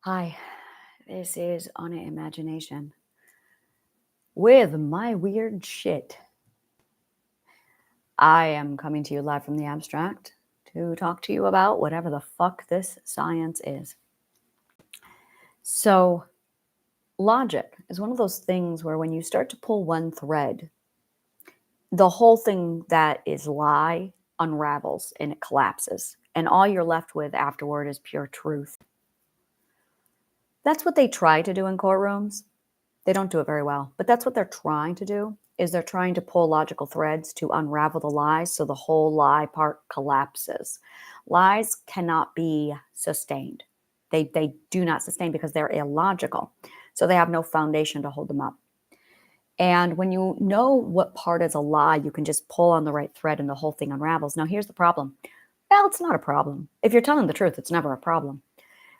Hi, this is Anna Imagination with my weird shit. I am coming to you live from the abstract to talk to you about whatever the fuck this science is. So, logic is one of those things where when you start to pull one thread, the whole thing that is lie unravels and it collapses. And all you're left with afterward is pure truth. That's what they try to do in courtrooms. They don't do it very well, but that's what they're trying to do, is they're trying to pull logical threads to unravel the lies so the whole lie part collapses. Lies cannot be sustained. They do not sustain because they're illogical. So they have no foundation to hold them up. And when you know what part is a lie, you can just pull on the right thread and the whole thing unravels. Now, here's the problem. Well, it's not a problem. If you're telling the truth, it's never a problem.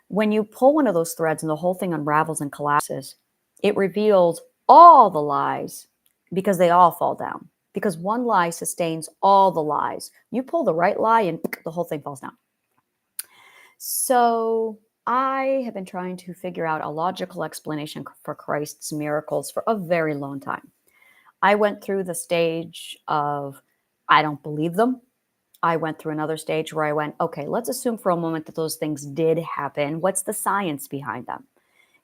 When you pull one of those threads and the whole thing unravels and collapses, it reveals all the lies because they all fall down. Because one lie sustains all the lies. You pull the right lie and the whole thing falls down. So I have been trying to figure out a logical explanation for Christ's miracles for a very long time. I went through the stage of, I don't believe them. I went through another stage where I went, okay, let's assume for a moment that those things did happen. What's the science behind them?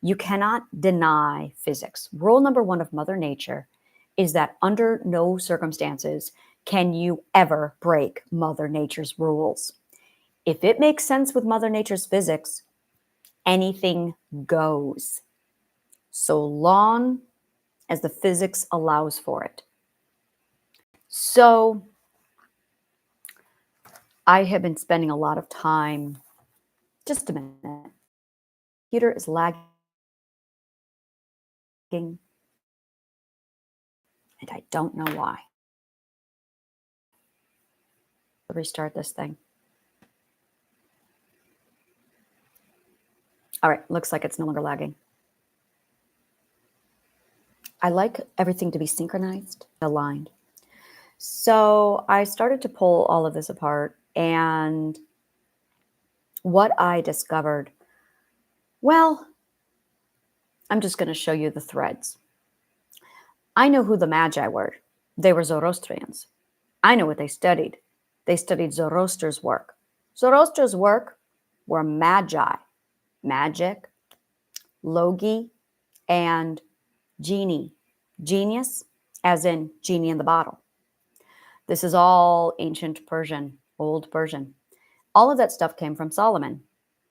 You cannot deny physics. Rule number one of Mother Nature is that under no circumstances can you ever break Mother Nature's rules. If it makes sense with Mother Nature's physics, anything goes, so long as the physics allows for it. So I have been spending a lot of time, just a minute. Computer is lagging, and I don't know why. Restart this thing. All right, looks like it's no longer lagging. I like everything to be synchronized, aligned. So I started to pull all of this apart, and what I discovered, well, I'm just going to show you the threads. I know who the Magi were. They were Zoroastrians. I know what they studied. They studied Zoroaster's work. Zoroaster's work were Magi, magic, logi, and genie. Genius, as in genie in the bottle. This is all ancient Persian, old Persian. All of that stuff came from Solomon.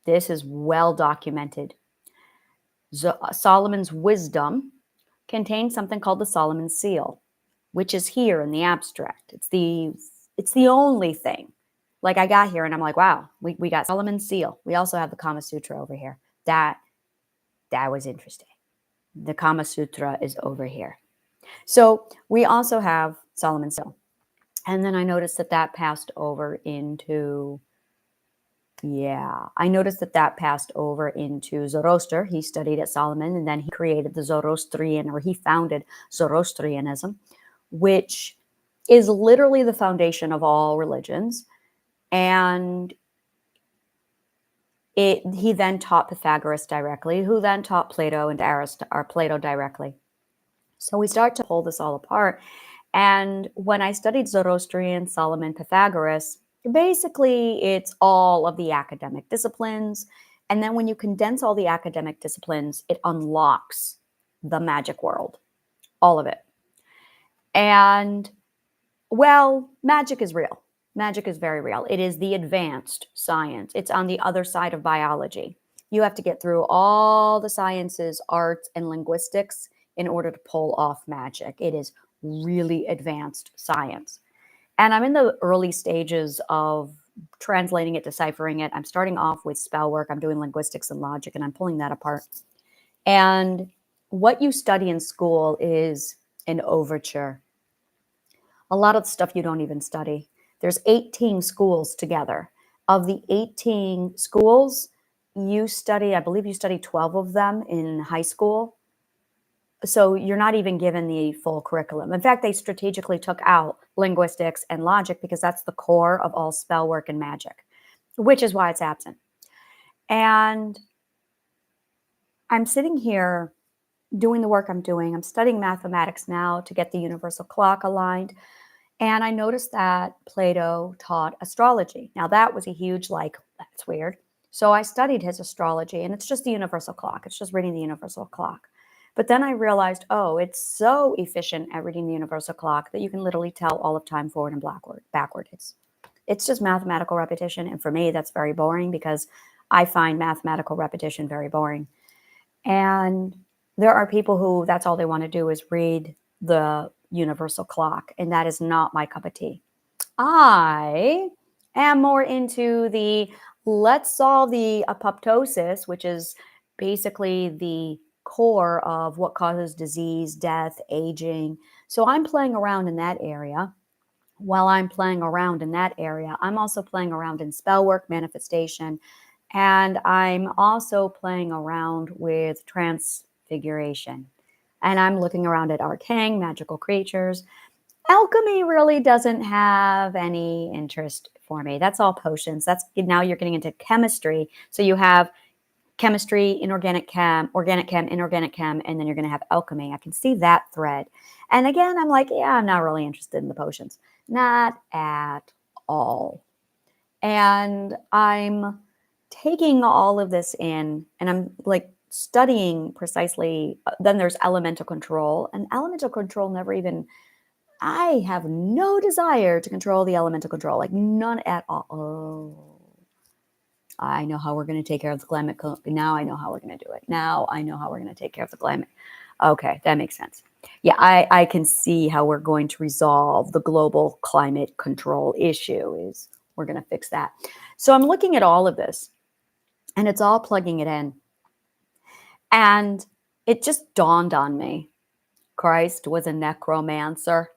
This is well documented. Solomon's wisdom contains something called the Solomon seal, which is here in the abstract. It's the only thing. Like I got here and I'm like, wow, we got Solomon's seal. We also have the Kama Sutra over here. That was interesting. The Kama Sutra is over here. So we also have Solomon's seal. And then I noticed that passed over into, passed over into Zoroaster. He studied at Solomon, and then he created the Zoroastrian, or he founded Zoroastrianism, which is literally the foundation of all religions. And he then taught Pythagoras directly, who then taught Plato and Plato directly. So we start to pull this all apart. And when I studied Zoroastrian, Solomon, Pythagoras, basically it's all of the academic disciplines. And then when you condense all the academic disciplines, it unlocks the magic world, all of it. And, well, magic is real. Magic is very real. It is the advanced science. It's on the other side of biology. You have to get through all the sciences, arts, and linguistics in order to pull off magic. It is really advanced science. And I'm in the early stages of translating it, deciphering it. I'm starting off with spell work. I'm doing linguistics and logic, and I'm pulling that apart. And what you study in school is an overture. A lot of the stuff you don't even study. There's 18 schools together. Of the 18 schools, I believe you study 12 of them in high school. So you're not even given the full curriculum. In fact, they strategically took out linguistics and logic because that's the core of all spell work and magic, which is why it's absent. And I'm sitting here doing the work I'm doing. I'm studying mathematics now to get the universal clock aligned. And I noticed that Plato taught astrology. Now, that was a huge, like, that's weird. So I studied his astrology, and it's just the universal clock. It's just reading the universal clock. But then I realized, oh, it's so efficient at reading the universal clock that you can literally tell all of time forward and backward. It's just mathematical repetition. And for me, that's very boring because I find mathematical repetition very boring. And there are people who that's all they want to do is read the universal clock, and that is not my cup of tea. I am more into the let's solve the apoptosis, which is basically the core of what causes disease, death, aging. So I'm playing around in that area. While I'm playing around in that area, I'm also playing around in spell work, manifestation, and I'm also playing around with transfiguration. And I'm looking around at arcane, magical creatures. Alchemy really doesn't have any interest for me. That's all potions. That's now you're getting into chemistry. So you have chemistry, inorganic chem, organic chem, inorganic chem, and then you're going to have alchemy. I can see that thread. And again, I'm like, yeah, I'm not really interested in the potions. Not at all. And I'm taking all of this in and I'm like studying precisely. Then there's elemental control, and elemental control never even, I have no desire to control the elemental control, like none at all. Oh, I know how we're going to take care of the climate. Now I know how we're going to do it. Now I know how we're going to take care of the climate. Okay, that makes sense. Yeah, I can see how we're going to resolve the global climate control issue is we're going to fix that. So I'm looking at all of this and it's all plugging it in. And it just dawned on me. Christ was a necromancer,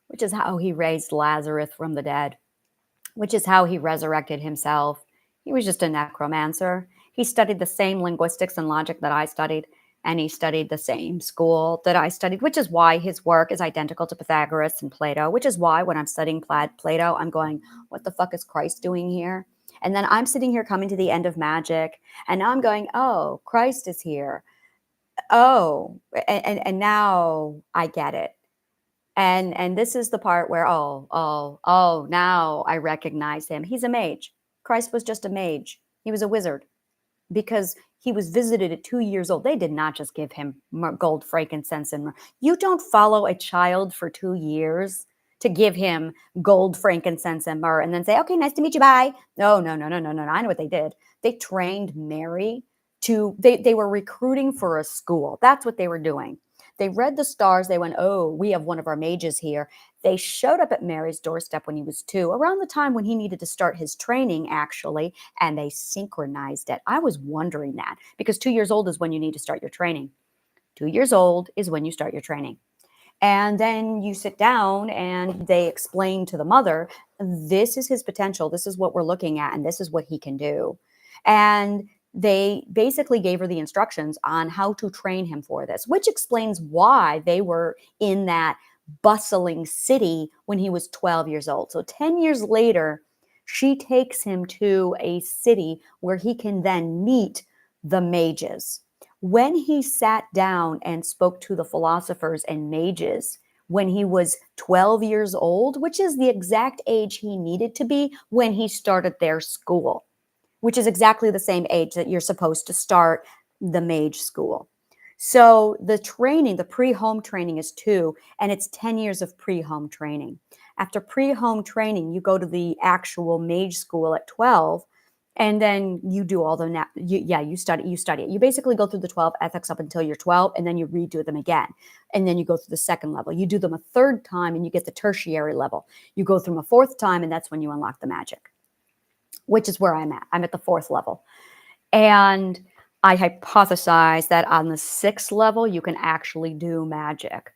which is how he raised Lazarus from the dead, which is how he resurrected himself. He was just a necromancer. He studied the same linguistics and logic that I studied, and he studied the same school that I studied, which is why his work is identical to Pythagoras and Plato, which is why when I'm studying Plato, I'm going, what the fuck is Christ doing here? And then I'm sitting here coming to the end of magic, and now I'm going, oh, Christ is here. Oh, and now I get it. And this is the part where, now I recognize him. He's a mage. Christ was just a mage. He was a wizard because he was visited at 2 years old. They did not just give him gold, frankincense, and myrrh. You don't follow a child for 2 years to give him gold, frankincense, and myrrh and then say, okay, nice to meet you, bye. No. I know what they did. They trained Mary they were recruiting for a school. That's what they were doing. They read the stars. They went, oh, we have one of our mages here. They showed up at Mary's doorstep when he was 2, around the time when he needed to start his training, actually, and they synchronized it. I was wondering that because 2 years old is when you need to start your training. 2 years old is when you start your training. And then you sit down and they explain to the mother, this is his potential. This is what we're looking at, and this is what he can do. And they basically gave her the instructions on how to train him for this, which explains why they were in that bustling city when he was 12 years old. So 10 years later, she takes him to a city where he can then meet the mages. When he sat down and spoke to the philosophers and mages when he was 12 years old, which is the exact age he needed to be when he started their school, which is exactly the same age that you're supposed to start the mage school. So the training, the pre-home training is 2, and it's 10 years of pre-home training. After pre-home training, you go to the actual mage school at 12, and then you do all the, you study it. You basically go through the 12 ethics up until you're 12, and then you redo them again. And then you go through the second level. You do them a third time, and you get the tertiary level. You go through them a fourth time, and that's when you unlock the magic, which is where I'm at. I'm at the 4th level. And I hypothesize that on the 6th level, you can actually do magic.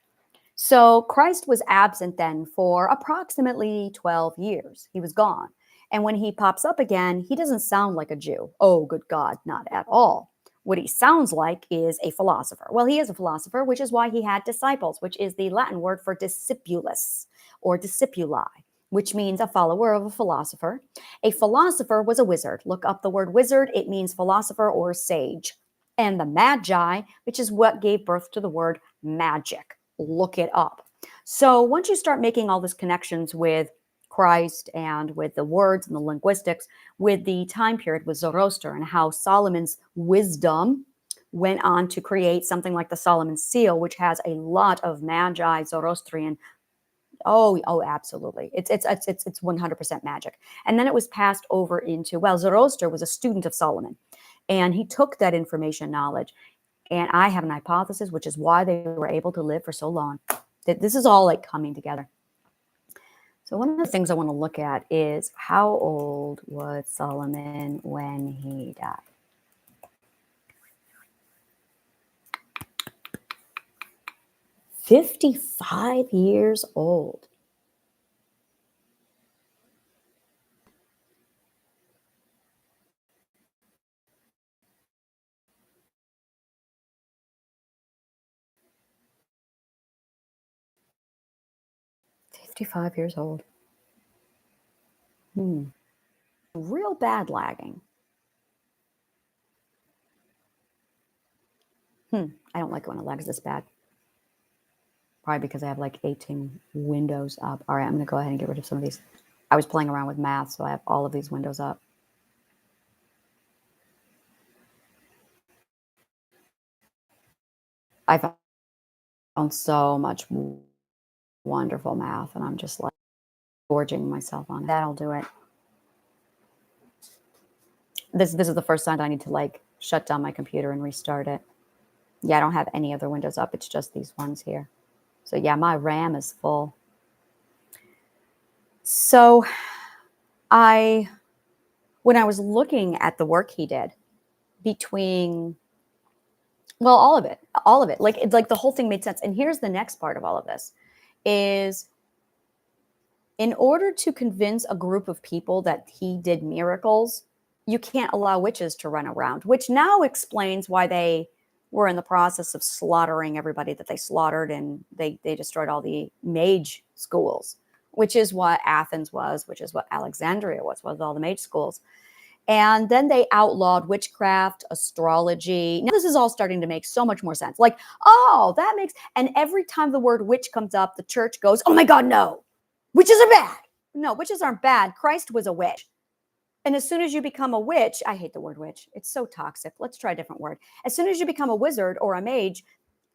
So Christ was absent then for approximately 12 years. He was gone. And when he pops up again, he doesn't sound like a Jew. Oh, good God, not at all. What he sounds like is a philosopher. Well, he is a philosopher, which is why he had disciples, which is the Latin word for discipulus or discipuli, which means a follower of a philosopher. A philosopher was a wizard. Look up the word wizard. It means philosopher or sage. and the Magi, which is what gave birth to the word magic. Look it up. So once you start making all these connections with Christ and with the words and the linguistics, with the time period with Zoroaster and how Solomon's wisdom went on to create something like the Solomon seal, which has a lot of Magi Zoroastrian. Oh, absolutely. It's 100% magic. And then it was passed over into, well, Zoroaster was a student of Solomon, and he took that information knowledge. And I have an hypothesis, which is why they were able to live for so long. That this is all like coming together. So one of the things I want to look at is how old was Solomon when he died? "55 years old." "55 years old." Real bad lagging. I don't like it when it lags this bad. Probably because I have like 18 windows up. All right, I'm going to go ahead and get rid of some of these. I was playing around with math, so I have all of these windows up. I found so much wonderful math, and I'm just like gorging myself on it. That'll do it. This is the first time that I need to like shut down my computer and restart it. Yeah, I don't have any other windows up. It's just these ones here. So yeah, my RAM is full. So when I was looking at the work he did between, well, all of it, like it's like the whole thing made sense. And here's the next part of all of this is, in order to convince a group of people that he did miracles, you can't allow witches to run around, which now explains why they were in the process of slaughtering everybody that they slaughtered, and they destroyed all the mage schools, which is what Athens was, which is what Alexandria was all the mage schools. And then they outlawed witchcraft, astrology. Now this is all starting to make so much more sense. Like, oh, that makes, and every time the word witch comes up, the church goes, oh my God, no, witches are bad. No, witches aren't bad. Christ was a witch. And as soon as you become a witch, I hate the word witch. It's so toxic. Let's try a different word. As soon as you become a wizard or a mage,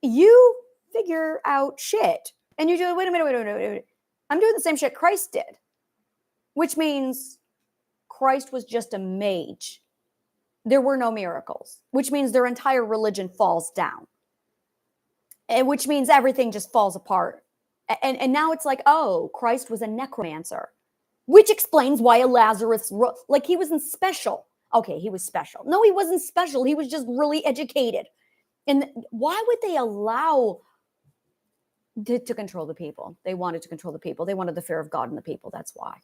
you figure out shit. And you do, wait a minute. I'm doing the same shit Christ did, which means Christ was just a mage. There were no miracles, which means their entire religion falls down, and which means everything just falls apart. And now it's like, oh, Christ was a necromancer, which explains why a Lazarus, like he wasn't special. Okay, he was special. No, he wasn't special. He was just really educated. And why would they allow to control the people? They wanted to control the people. They wanted the fear of God in the people. That's why.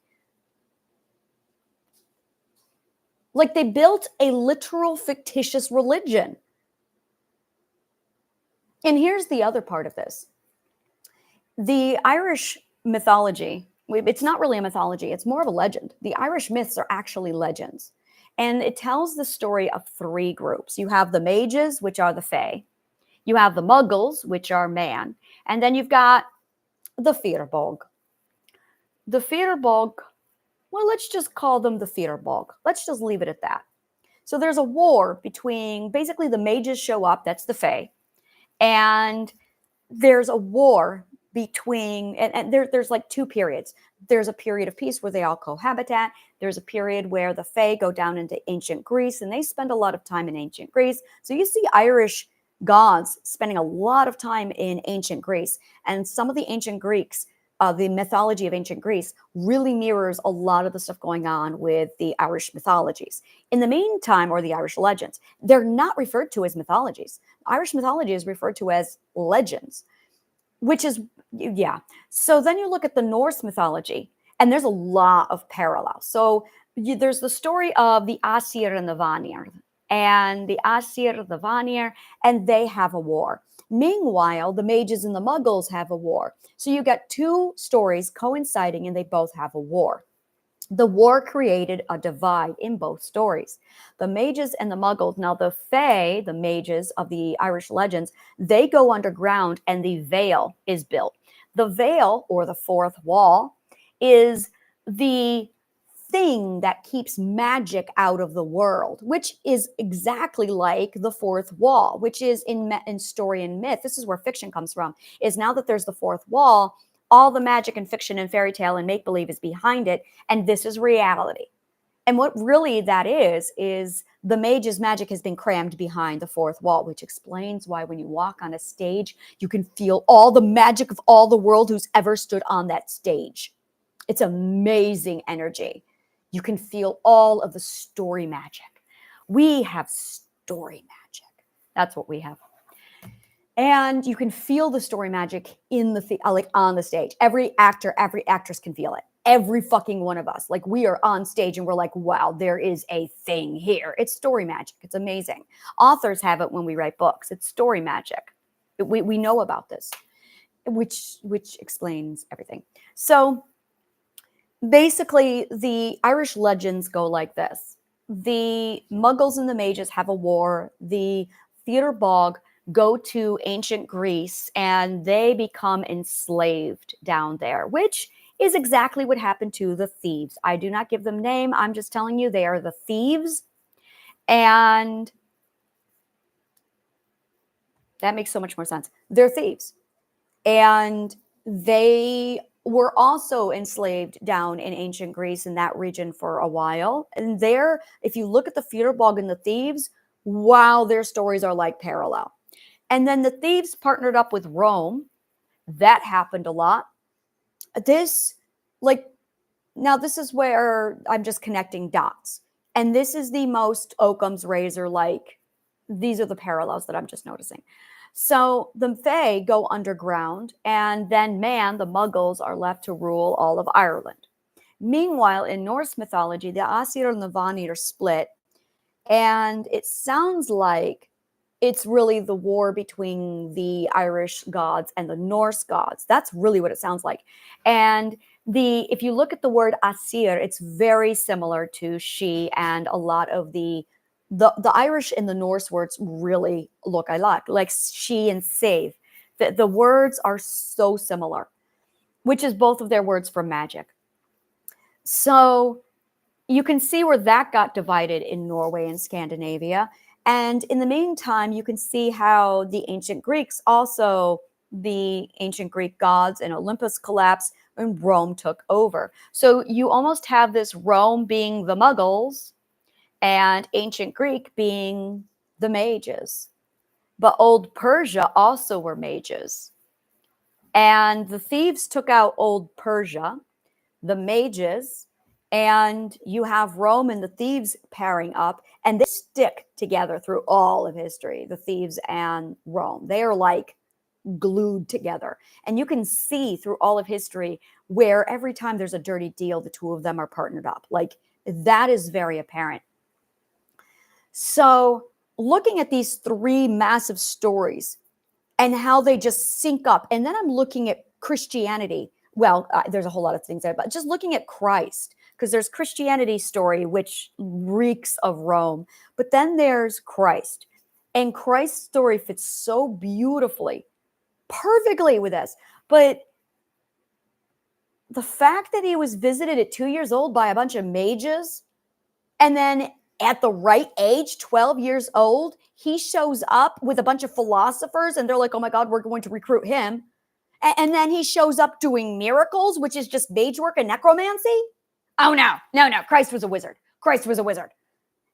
Like they built a literal fictitious religion. And here's the other part of this. The Irish mythology, it's not really a mythology, it's more of a legend. The Irish myths are actually legends. And it tells the story of three groups. You have the mages, which are the fae. You have the muggles, which are man. And then you've got the Firbolg. The Firbolg, well, let's just call them the Firbolg. Let's just leave it at that. So there's a war between, basically the mages show up, that's the fae. And there's a war between, and there's like two periods. There's a period of peace where they all cohabitate. There's a period where the fae go down into ancient Greece, and they spend a lot of time in ancient Greece. So you see Irish gods spending a lot of time in ancient Greece. And some of the ancient Greeks, the mythology of ancient Greece really mirrors a lot of the stuff going on with the Irish mythologies. In the meantime, or the Irish legends, they're not referred to as mythologies. Irish mythology is referred to as legends, which is, yeah. So then you look at the Norse mythology, and there's a lot of parallels. So there's the story of the Aesir and the Vanir, and the Aesir, the Vanir, and they have a war. Meanwhile, the mages and the muggles have a war. So you got two stories coinciding, and they both have a war. The war created a divide in both stories. The mages and the muggles, now the fae, the mages of the Irish legends, they go underground and the veil is built. The veil, or the fourth wall, is the thing that keeps magic out of the world, which is exactly like the fourth wall, which is in story and myth. This is where fiction comes from, is now that there's the fourth wall, all the magic and fiction and fairy tale and make-believe is behind it, and this is reality. And what really that is the mage's magic has been crammed behind the fourth wall, which explains why when you walk on a stage, you can feel all the magic of all the world who's ever stood on that stage. It's amazing energy. You can feel all of the story magic. We have story magic. That's what we have. And you can feel the story magic in like on the stage. Every actor, every actress can feel it. Every fucking one of us. Like we are on stage and we're like, wow, there is a thing here. It's story magic. It's amazing. Authors have it when we write books. It's story magic. We know about this, which explains everything. So basically, the Irish legends go like this. The muggles and the mages have a war. The theater bog go to ancient Greece and they become enslaved down there, which is exactly what happened to the thieves. I do not give them name. I'm just telling you they are the thieves. And that makes so much more sense. They're thieves. And they were also enslaved down in ancient Greece in that region for a while. And there, if you look at the theater bog and the thieves, wow, their stories are like parallel. And then the thieves partnered up with Rome. That happened a lot. Now this is where I'm just connecting dots. And this is the most Occam's razor, like, these are the parallels that I'm just noticing. So the Fae go underground, and then the Muggles, are left to rule all of Ireland. Meanwhile, in Norse mythology, the Aesir and the Vanir are split, and it sounds like it's really the war between the Irish gods and the Norse gods. That's really what it sounds like. And if you look at the word Aesir, it's very similar to she, and a lot of the Irish and the Norse words really look alike, like she and save. The words are so similar, which is both of their words for magic. So you can see where that got divided in Norway and Scandinavia. And in the meantime, you can see how the ancient Greeks also, the ancient Greek gods and Olympus collapsed and Rome took over. So you almost have this Rome being the Muggles and ancient Greek being the mages. But old Persia also were mages. And the thieves took out old Persia, the mages, and you have Rome and the thieves pairing up, and they stick together through all of history, the thieves and Rome. They are like glued together. And you can see through all of history where every time there's a dirty deal, the two of them are partnered up. Like, that is very apparent. So looking at these three massive stories and how they just sync up, and then I'm looking at Christianity. Well, there's a whole lot of things there, but just looking at Christ, because there's Christianity story, which reeks of Rome, but then there's Christ. And Christ's story fits so beautifully, perfectly with this. But the fact that he was visited at 2 years old by a bunch of mages, and then at the right age, 12 years old, he shows up with a bunch of philosophers, and they're like, oh my God, we're going to recruit him. And then he shows up doing miracles, which is just mage work and necromancy. Oh, no. Christ was a wizard.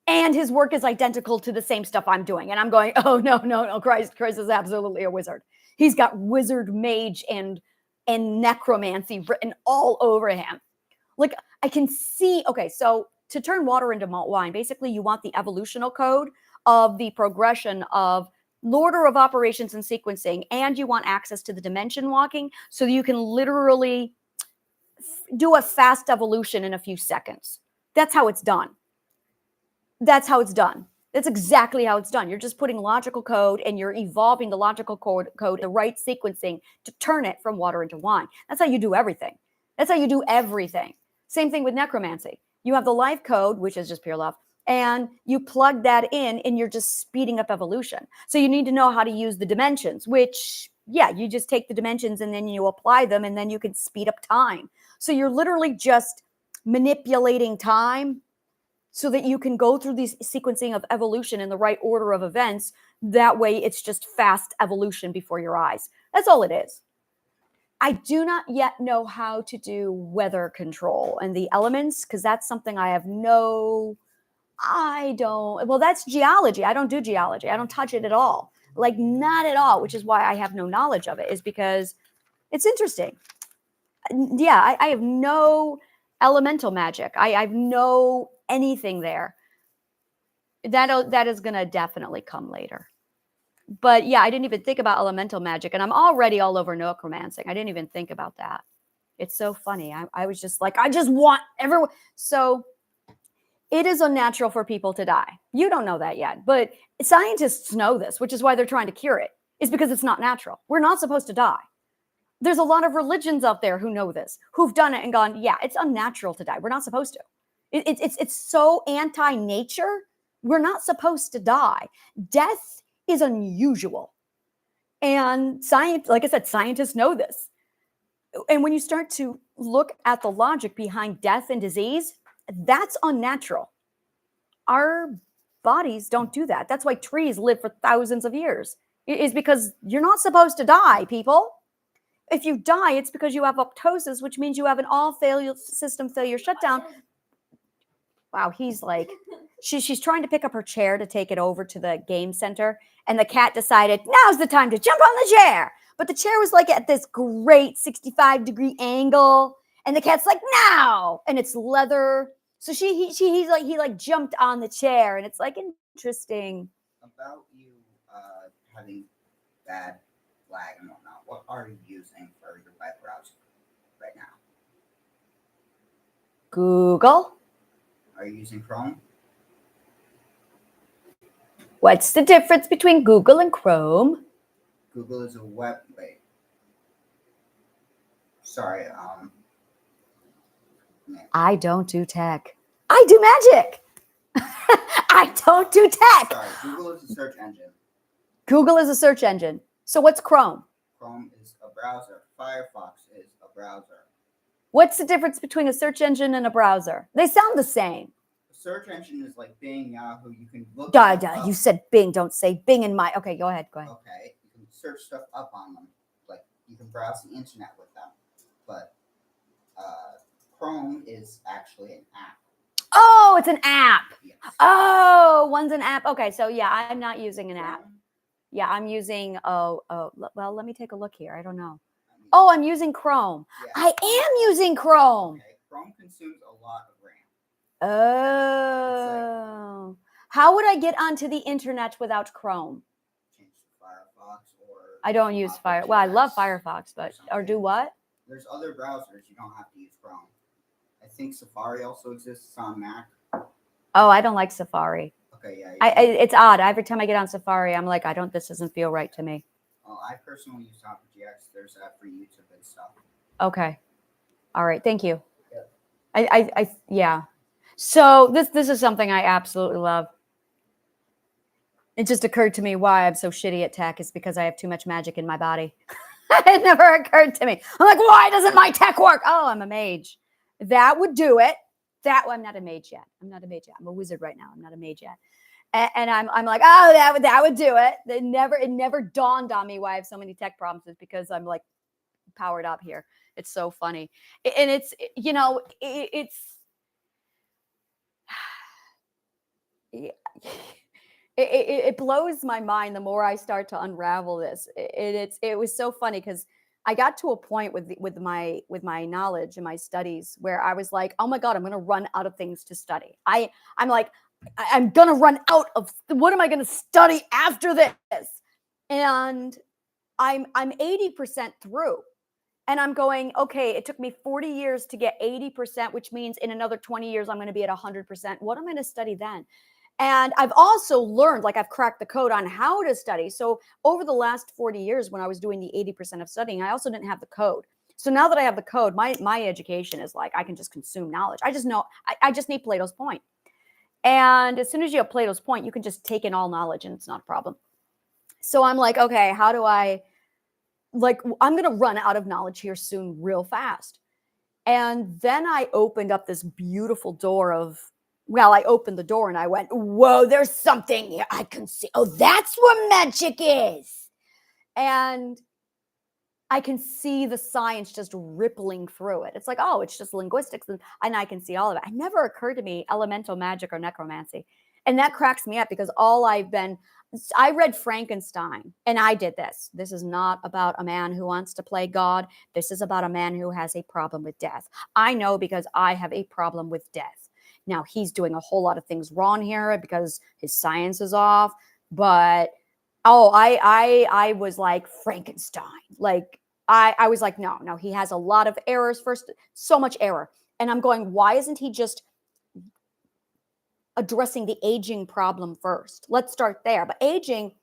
And his work is identical to the same stuff I'm doing. And I'm going, oh, no. Christ is absolutely a wizard. He's got wizard, mage, and necromancy written all over him. Like, I can see, okay, so to turn water into malt wine, basically you want the evolutional code of the progression of order of operations and sequencing, and you want access to the dimension walking so that you can literally do a fast evolution in a few seconds. That's how it's done. That's exactly how it's done. You're just putting logical code and you're evolving the logical code, the right sequencing to turn it from water into wine. That's how you do everything. Same thing with necromancy. You have the life code, which is just pure love, and you plug that in and you're just speeding up evolution. So you need to know how to use the dimensions, which, yeah, you just take the dimensions and then you apply them and then you can speed up time. So you're literally just manipulating time so that you can go through these sequencing of evolution in the right order of events. That way it's just fast evolution before your eyes. That's all it is. I do not yet know how to do weather control and the elements, because that's something well, that's geology. I don't do geology. I don't touch it at all. Like, not at all, which is why I have no knowledge of it, is because it's interesting. Yeah, I have no elemental magic. I have no anything there. That is going to definitely come later. But yeah, I didn't even think about elemental magic, and I'm already all over necromancing. I didn't even think about that. It's so funny. I was just like, I just want everyone. So it is unnatural for people to die. You don't know that yet, but scientists know this, which is why they're trying to cure it, is because it's not natural. We're not supposed to die. There's a lot of religions out there who know this, who've done it and gone, yeah, it's unnatural to die. We're not supposed to. It's so anti-nature. We're not supposed to die. Death is unusual. And science, like I said, scientists know this. And when you start to look at the logic behind death and disease, that's unnatural. Our bodies don't do that. That's why trees live for thousands of years. It is because you're not supposed to die, people. If you die, it's because you have apoptosis, which means you have an system failure shutdown. Wow, he's like, she's trying to pick up her chair to take it over to the game center. And the cat decided, now's the time to jump on the chair. But the chair was like at this great 65-degree angle. And the cat's like, now. And it's leather. So he jumped on the chair. And it's like, interesting. About you having bad lag and whatnot, what are you using for your web browser right now? Google. Are you using Chrome? What's the difference between Google and Chrome? Google is a web. Wait. Sorry. I don't do tech. I do magic. I don't do tech. Sorry. Google is a search engine. Google is a search engine. So what's Chrome? Chrome is a browser. Firefox is a browser. What's the difference between a search engine and a browser? They sound the same. A search engine is like Bing, Yahoo. You can look. You said Bing. Don't say Bing in my. Okay, go ahead. Okay, you can search stuff up on them. Like, you can browse the internet with them. But Chrome is actually an app. Oh, it's an app. Yes. Oh, one's an app. Okay, so yeah, I'm not using an app. Yeah, I'm using. Well, let me take a look here. I don't know. Oh, I'm using Chrome. Yeah. I am using Chrome. Okay. Chrome consumes a lot of RAM. Oh. How would I get onto the internet without Chrome? Change to Firefox or... I don't use Firefox. Well, I love Firefox, or do what? There's other browsers. You don't have to use Chrome. I think Safari also exists on Mac. Oh, I don't like Safari. Okay, yeah. It's odd. Every time I get on Safari, I'm like, this doesn't feel right to me. Well, I personally use GX. There's that for YouTube and stuff. Okay. All right. Thank you. Yeah. Yeah. So this is something I absolutely love. It just occurred to me why I'm so shitty at tech is because I have too much magic in my body. It never occurred to me. I'm like, why doesn't my tech work? Oh, I'm a mage. That would do it. I'm not a mage yet. I'm a wizard right now. I'm not a mage yet. And I'm like, oh, that would do it. It never dawned on me why I have so many tech problems is because I'm like powered up here. It's so funny. And it's, it blows my mind the more I start to unravel this. It was so funny because I got to a point with my knowledge and my studies where I was like, oh my God, I'm going to run out of things to study. I'm like, I'm going to run out of, what am I going to study after this? And I'm 80% through. And I'm going, okay, it took me 40 years to get 80%, which means in another 20 years, I'm going to be at 100%. What am I going to study then? And I've also learned, like I've cracked the code on how to study. So over the last 40 years, when I was doing the 80% of studying, I also didn't have the code. So now that I have the code, my education is like, I can just consume knowledge. I just know, I just need Plato's point. And as soon as you have Plato's point, you can just take in all knowledge and it's not a problem. So I'm like, okay, how do I, like, I'm going to run out of knowledge here soon, real fast. And then I opened up this beautiful door of, well, I opened the door and I went, whoa, there's something here I can see. Oh, that's what magic is. And I can see the science just rippling through it. It's like, oh, it's just linguistics. And I can see all of it. It never occurred to me elemental magic or necromancy. And that cracks me up because I read Frankenstein and I did this. This is not about a man who wants to play God. This is about a man who has a problem with death. I know because I have a problem with death. Now, he's doing a whole lot of things wrong here because his science is off. But I was like Frankenstein. Like I was like, no, he has a lot of errors. First, so much error. And I'm going, why isn't he just addressing the aging problem first? Let's start there. But aging,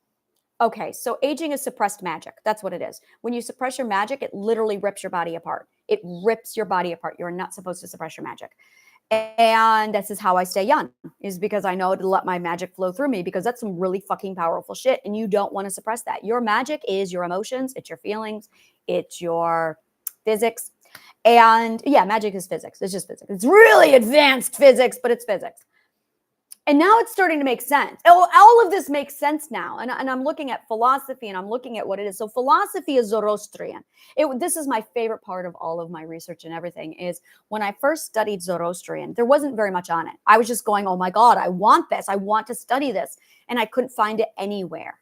okay, so aging is suppressed magic. That's what it is. When you suppress your magic, it literally rips your body apart. It rips your body apart. You're not supposed to suppress your magic. And this is how I stay young, is because I know to let my magic flow through me, because that's some really fucking powerful shit. And you don't want to suppress that. Your magic is your emotions. It's your feelings. It's your physics. And yeah, magic is physics. It's just physics. It's really advanced physics, but it's physics. And now it's starting to make sense. All of this makes sense now. And I'm looking at philosophy and I'm looking at what it is. So philosophy is Zoroastrian. This is my favorite part of all of my research and everything, is when I first studied Zoroastrian, there wasn't very much on it. I was just going, oh my God, I want this. I want to study this. And I couldn't find it anywhere.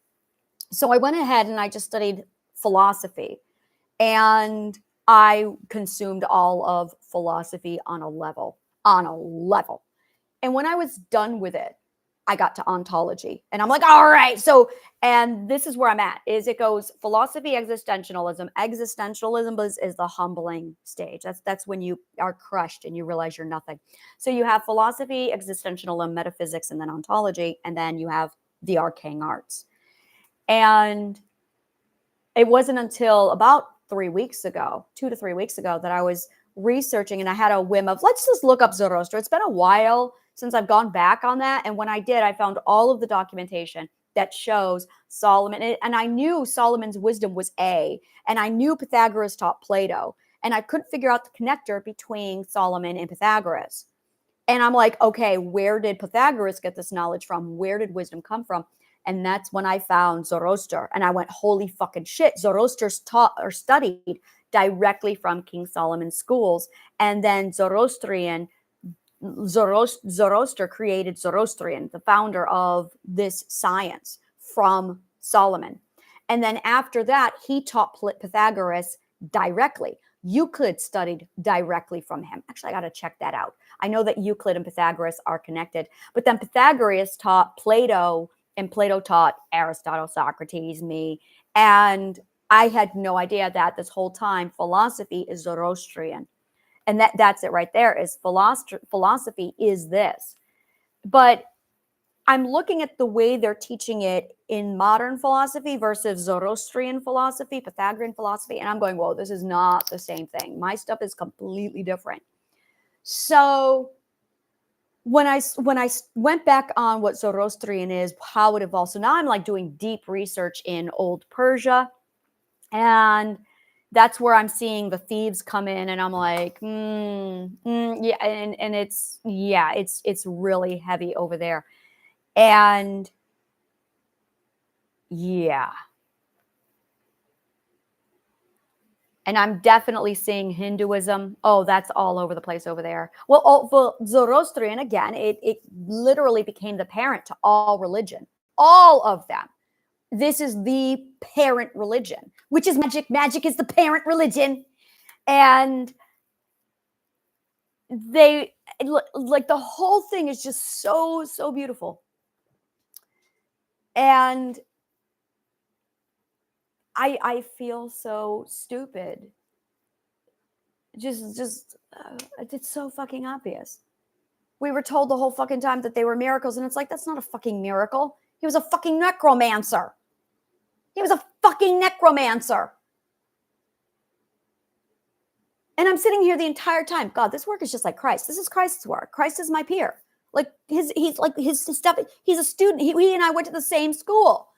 So I went ahead and I just studied philosophy. And I consumed all of philosophy on a level. And when I was done with it, I got to ontology. And I'm like, all right. So, and this is where I'm at, is it goes philosophy, existentialism. Existentialism is the humbling stage. That's when you are crushed and you realize you're nothing. So you have philosophy, existentialism, metaphysics, and then ontology. And then you have the arcane arts. And it wasn't until about 3 weeks ago, 2 to 3 weeks ago, that I was researching and I had a whim of, let's just look up Zoroaster. It's been a while since I've gone back on that. And when I did, I found all of the documentation that shows Solomon. And I knew Solomon's wisdom was A, and I knew Pythagoras taught Plato. And I couldn't figure out the connector between Solomon and Pythagoras. And I'm like, okay, where did Pythagoras get this knowledge from? Where did wisdom come from? And that's when I found Zoroaster. And I went, holy fucking shit. Zoroaster's taught or studied directly from King Solomon's schools. And then Zoroaster created Zoroastrian, the founder of this science, from Solomon. And then after that, he taught Pythagoras directly. Euclid studied directly from him. Actually, I got to check that out. I know that Euclid and Pythagoras are connected, but then Pythagoras taught Plato, and Plato taught Aristotle, Socrates, me. And I had no idea that this whole time philosophy is Zoroastrian. And that's it right there, is philosophy is this. But I'm looking at the way they're teaching it in modern philosophy versus Zoroastrian philosophy, Pythagorean philosophy. And I'm going, whoa, this is not the same thing. My stuff is completely different. So when I went back on what Zoroastrian is, how it evolved. So now I'm like doing deep research in Old Persia. And that's where I'm seeing the thieves come in, and I'm like, yeah, and it's really heavy over there, and yeah, and I'm definitely seeing Hinduism. Oh, that's all over the place over there. Well, Zoroastrian again, it literally became the parent to all religion, all of them. This is the parent religion, which is magic. Magic is the parent religion. And they, like, the whole thing is just so, so beautiful. And I feel so stupid. It's so fucking obvious. We were told the whole fucking time that they were miracles. And it's like, that's not a fucking miracle. He was a fucking necromancer. He was a fucking necromancer. And I'm sitting here the entire time. God, this work is just like Christ. This is Christ's work. Christ is my peer. Like he's like his stuff. He's a student. He and I went to the same school.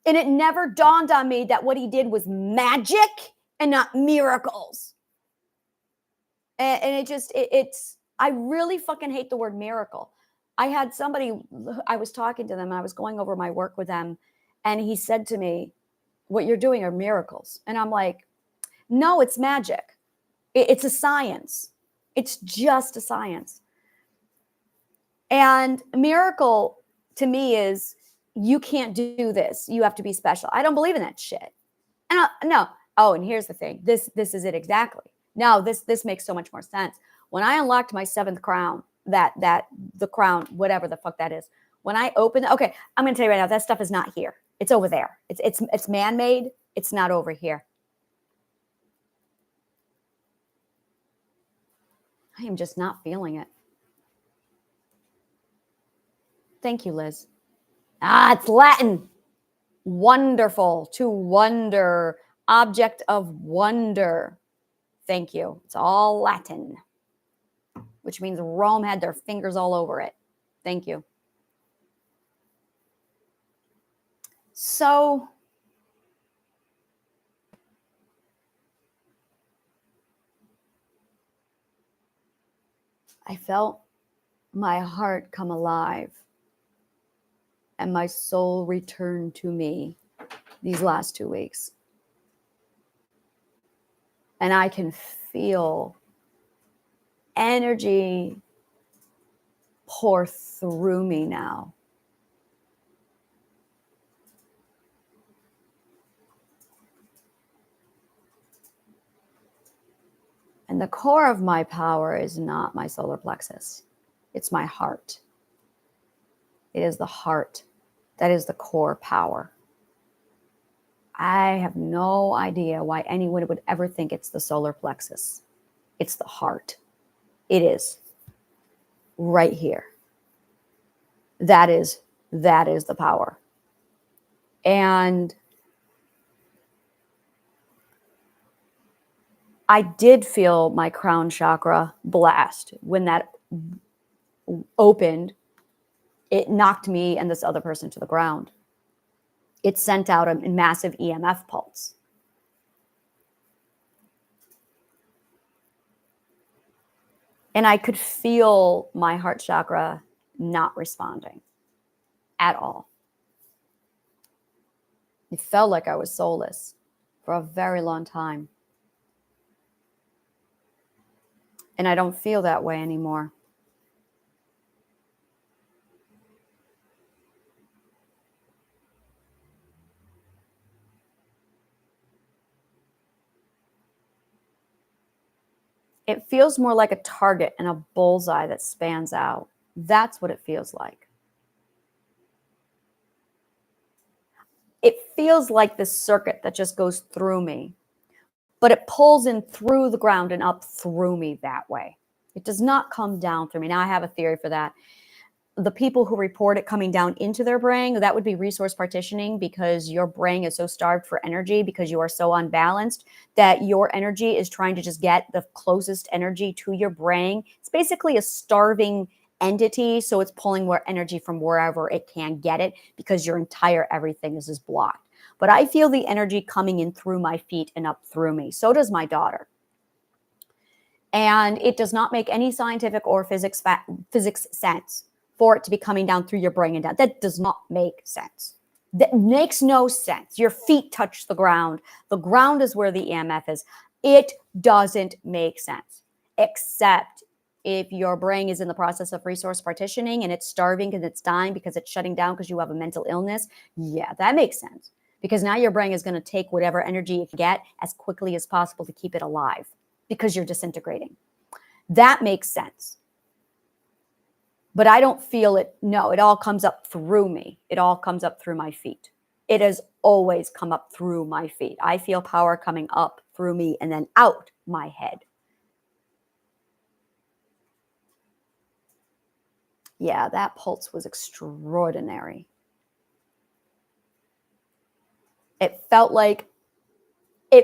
And it never dawned on me that what he did was magic and not miracles. And it's, I really fucking hate the word miracle. I had somebody, I was talking to them, I was going over my work with them, and he said to me, what you're doing are miracles. And I'm like, no, it's magic. It's a science. It's just a science. And miracle to me is, you can't do this. You have to be special. I don't believe in that shit. And no. Oh, and here's the thing. This is it exactly. Now, this makes so much more sense. When I unlocked my 7th crown, the crown, whatever the fuck that is, when I opened, okay, I'm going to tell you right now, that stuff is not here. It's over there. It's man-made. It's not over here. I am just not feeling it. Thank you, Liz. It's Latin. Wonderful, to wonder, object of wonder. Thank you. It's all Latin, which means Rome had their fingers all over it. Thank you. So I felt my heart come alive and my soul return to me these last 2 weeks. And I can feel energy pour through me now. And the core of my power is not my solar plexus. It's my heart. It is the heart. That is the core power. I have no idea why anyone would ever think it's the solar plexus. It's the heart. It is right here. That is the power. And I did feel my crown chakra blast when that opened. It knocked me and this other person to the ground. It sent out a massive EMF pulse. And I could feel my heart chakra not responding at all. It felt like I was soulless for a very long time. And I don't feel that way anymore. It feels more like a target and a bullseye that spans out. That's what it feels like. It feels like this circuit that just goes through me, but it pulls in through the ground and up through me that way. It does not come down through me. Now, I have a theory for that. The people who report it coming down into their brain, that would be resource partitioning, because your brain is so starved for energy because you are so unbalanced that your energy is trying to just get the closest energy to your brain. It's basically a starving entity. So it's pulling more energy from wherever it can get it because your entire everything is just blocked. But I feel the energy coming in through my feet and up through me. So does my daughter. And it does not make any scientific or physics sense for it to be coming down through your brain and down. That does not make sense. That makes no sense. Your feet touch the ground. The ground is where the EMF is. It doesn't make sense, except if your brain is in the process of resource partitioning and it's starving because it's dying because it's shutting down because you have a mental illness. Yeah, that makes sense. Because now your brain is going to take whatever energy it can get as quickly as possible to keep it alive because you're disintegrating. That makes sense. But I don't feel it. No, it all comes up through me. It all comes up through my feet. It has always come up through my feet. I feel power coming up through me and then out my head. Yeah, that pulse was extraordinary. It felt like an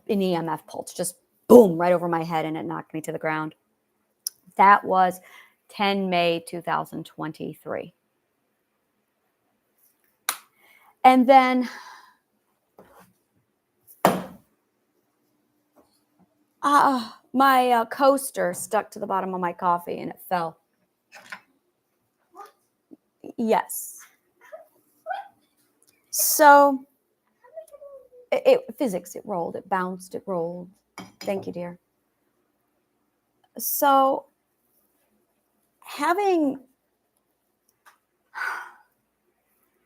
EMF pulse, just boom, right over my head, and it knocked me to the ground. That was 10 May 2023. And then my coaster stuck to the bottom of my coffee and it fell. Yes. So physics, it rolled, it bounced, it rolled. Thank you, dear. So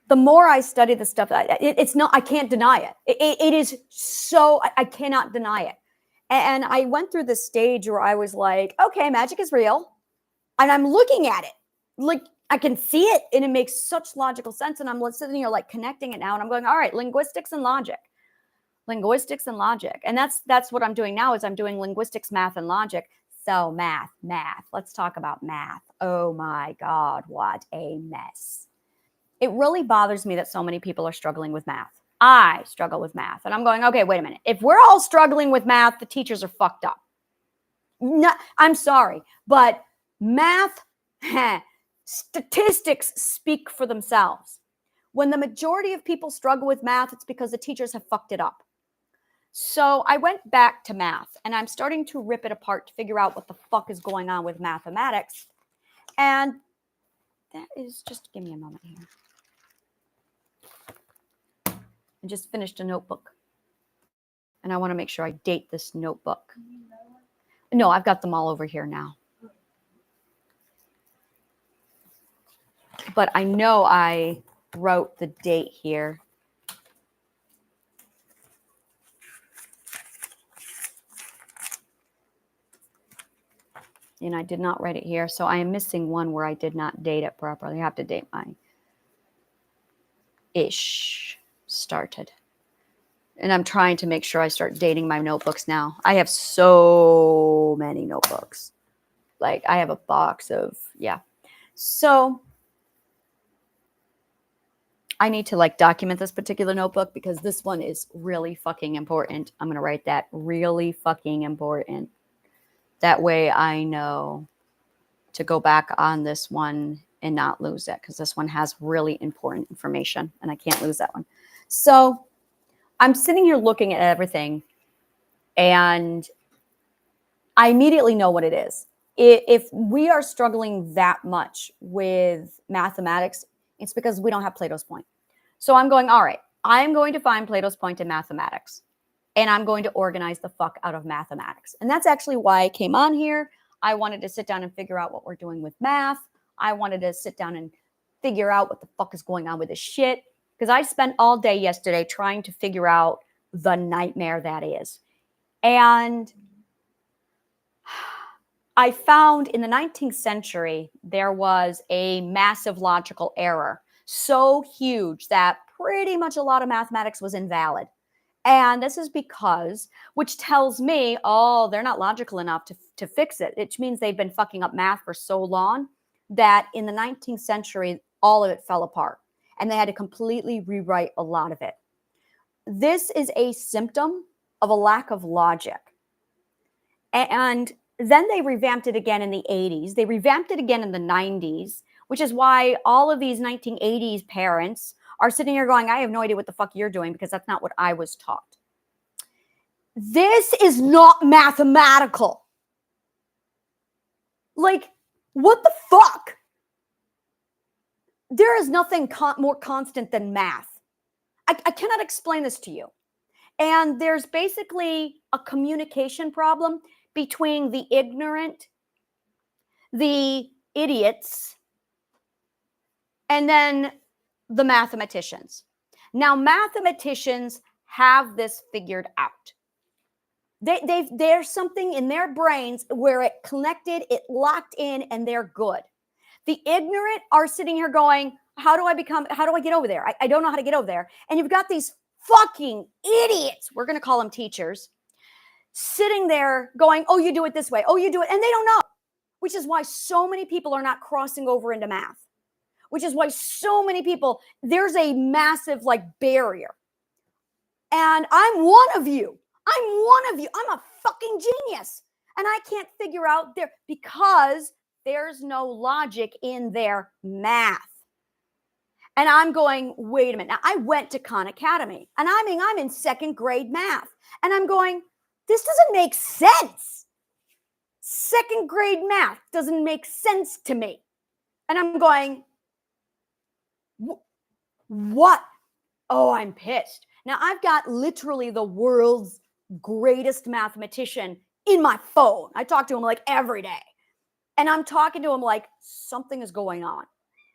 the more I study the stuff, it's not, I can't deny it. It is so, I cannot deny it. And I went through this stage where I was like, okay, magic is real. And I'm looking at it. Like, I can see it and it makes such logical sense. And I'm sitting here like connecting it now. And I'm going, all right, linguistics and logic. Linguistics and logic. And that's what I'm doing now is I'm doing linguistics, math, and logic. So math. Let's talk about math. Oh my God, what a mess. It really bothers me that so many people are struggling with math. I struggle with math. And I'm going, okay, wait a minute. If we're all struggling with math, the teachers are fucked up. No, I'm sorry, but math, statistics speak for themselves. When the majority of people struggle with math, it's because the teachers have fucked it up. So I went back to math and I'm starting to rip it apart to figure out what the fuck is going on with mathematics. And that is, just give me a moment here. I just finished a notebook. And I want to make sure I date this notebook. No, I've got them all over here now. But I know I wrote the date here. And I did not write it here. So I am missing one where I did not date it properly. I have to date my started. And I'm trying to make sure I start dating my notebooks now. I have so many notebooks. Like I have a box of, yeah. So I need to like document this particular notebook because this one is really fucking important. I'm going to write that really fucking important. That way I know to go back on this one and not lose it because this one has really important information and I can't lose that one. So I'm sitting here looking at everything and I immediately know what it is. If we are struggling that much with mathematics, it's because we don't have Plato's point. So I'm going, all right, I'm going to find Plato's point in mathematics and I'm going to organize the fuck out of mathematics. And that's actually why I came on here. I wanted to sit down and figure out what we're doing with math. I wanted to sit down and figure out what the fuck is going on with this shit. Because I spent all day yesterday trying to figure out the nightmare that is. And I found in the 19th century, there was a massive logical error. So huge that pretty much a lot of mathematics was invalid. And this is because, which tells me, oh, they're not logical enough to fix it. Which means they've been fucking up math for so long that in the 19th century, all of it fell apart. And they had to completely rewrite a lot of it. This is a symptom of a lack of logic. And then they revamped it again in the 80s. They revamped it again in the 90s, which is why all of these 1980s parents are sitting here going, I have no idea what the fuck you're doing because that's not what I was taught. This is not mathematical. Like, what the fuck? There is nothing more constant than math. I cannot explain this to you. And there's basically a communication problem between the ignorant, the idiots, and then the mathematicians. Now, mathematicians have this figured out. There's something in their brains where it connected, it locked in, and they're good. The ignorant are sitting here going, how do I get over there? I don't know how to get over there. And you've got these fucking idiots, we're going to call them teachers, sitting there going, oh, you do it this way. Oh, you do it. And they don't know, which is why so many people are not crossing over into math, which is why so many people, there's a massive like barrier. And I'm one of you. I'm a fucking genius. And I can't figure out because there's no logic in their math. And I'm going, wait a minute. Now, I went to Khan Academy, and I'm in second grade math. And I'm going, this doesn't make sense. Second grade math doesn't make sense to me. And I'm going, what? Oh, I'm pissed. Now, I've got literally the world's greatest mathematician in my phone. I talk to him like every day. And I'm talking to him like something is going on.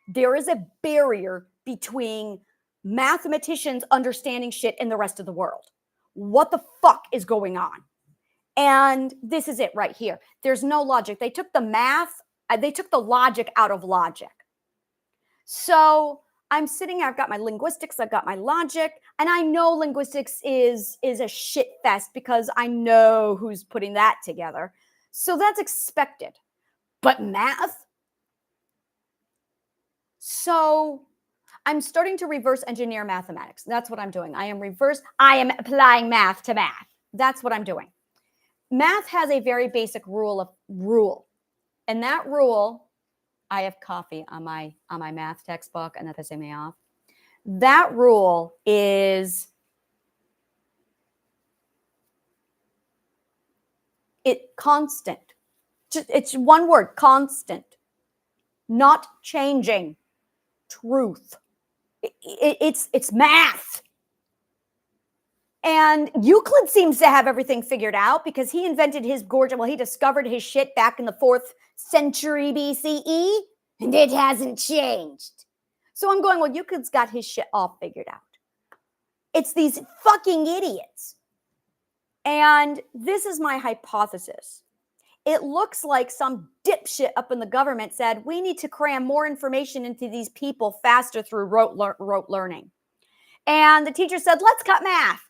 There is a barrier between mathematicians understanding shit and the rest of the world. What the fuck is going on? And this is it right here. There's no logic. They took the math, they took the logic out of logic. So I'm sitting here, I've got my linguistics, I've got my logic, and I know linguistics is a shit fest because I know who's putting that together. So that's expected. But math? So I'm starting to reverse engineer mathematics. That's what I'm doing. I am applying math to math. That's what I'm doing. Math has a very basic rule. And that rule, I have coffee on my math textbook, and that pissing me off. That rule is constant. It's one word, constant. Not changing. Truth. It's math. And Euclid seems to have everything figured out because he invented his he discovered his shit back in the 4th century BCE, and it hasn't changed. So I'm going, well, Euclid's got his shit all figured out. It's these fucking idiots. And this is my hypothesis. It looks like some dipshit up in the government said, we need to cram more information into these people faster through rote learning. And the teacher said, let's cut math.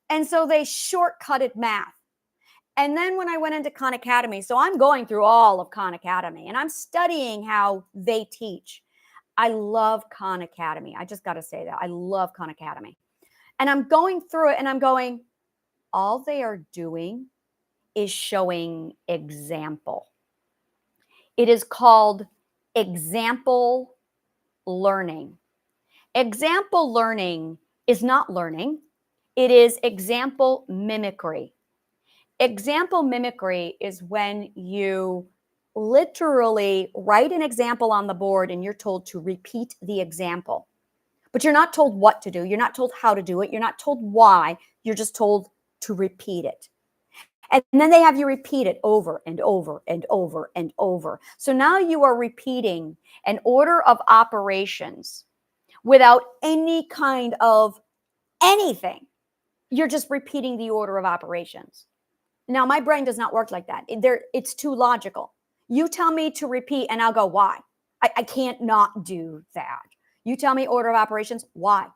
And so they shortcutted math. And then when I went into Khan Academy, so I'm going through all of Khan Academy, and I'm studying how they teach. I love Khan Academy. I just got to say that. I love Khan Academy. And I'm going through it, and I'm going, all they are doing is showing example. It is called example learning. Example learning is not learning. It is example mimicry. Example mimicry is when you literally write an example on the board and you're told to repeat the example. But you're not told what to do. You're not told how to do it. You're not told why. You're just told to repeat it. And then they have you repeat it over and over and over and over. So now you are repeating an order of operations without any kind of anything. You're just repeating the order of operations. Now, my brain does not work like that. It's too logical. You tell me to repeat and I'll go, why? I can't not do that. You tell me order of operations, why?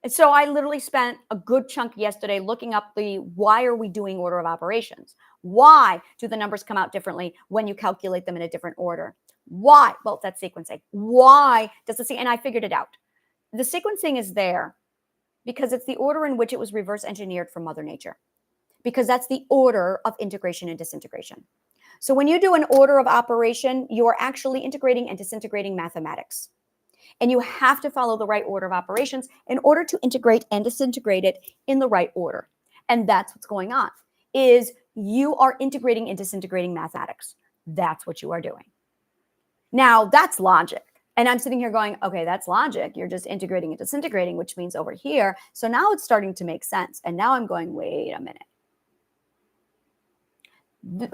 And so I literally spent a good chunk yesterday looking up why are we doing order of operations? Why do the numbers come out differently when you calculate them in a different order? Why? Well, that's sequencing. Why does and I figured it out. The sequencing is there because it's the order in which it was reverse engineered from Mother Nature. Because that's the order of integration and disintegration. So when you do an order of operation, you are actually integrating and disintegrating mathematics. And you have to follow the right order of operations in order to integrate and disintegrate it in the right order. And that's what's going on, is you are integrating and disintegrating mathematics. That's what you are doing. Now, that's logic. And I'm sitting here going, okay, that's logic. You're just integrating and disintegrating, which means over here. So now it's starting to make sense. And now I'm going, wait a minute.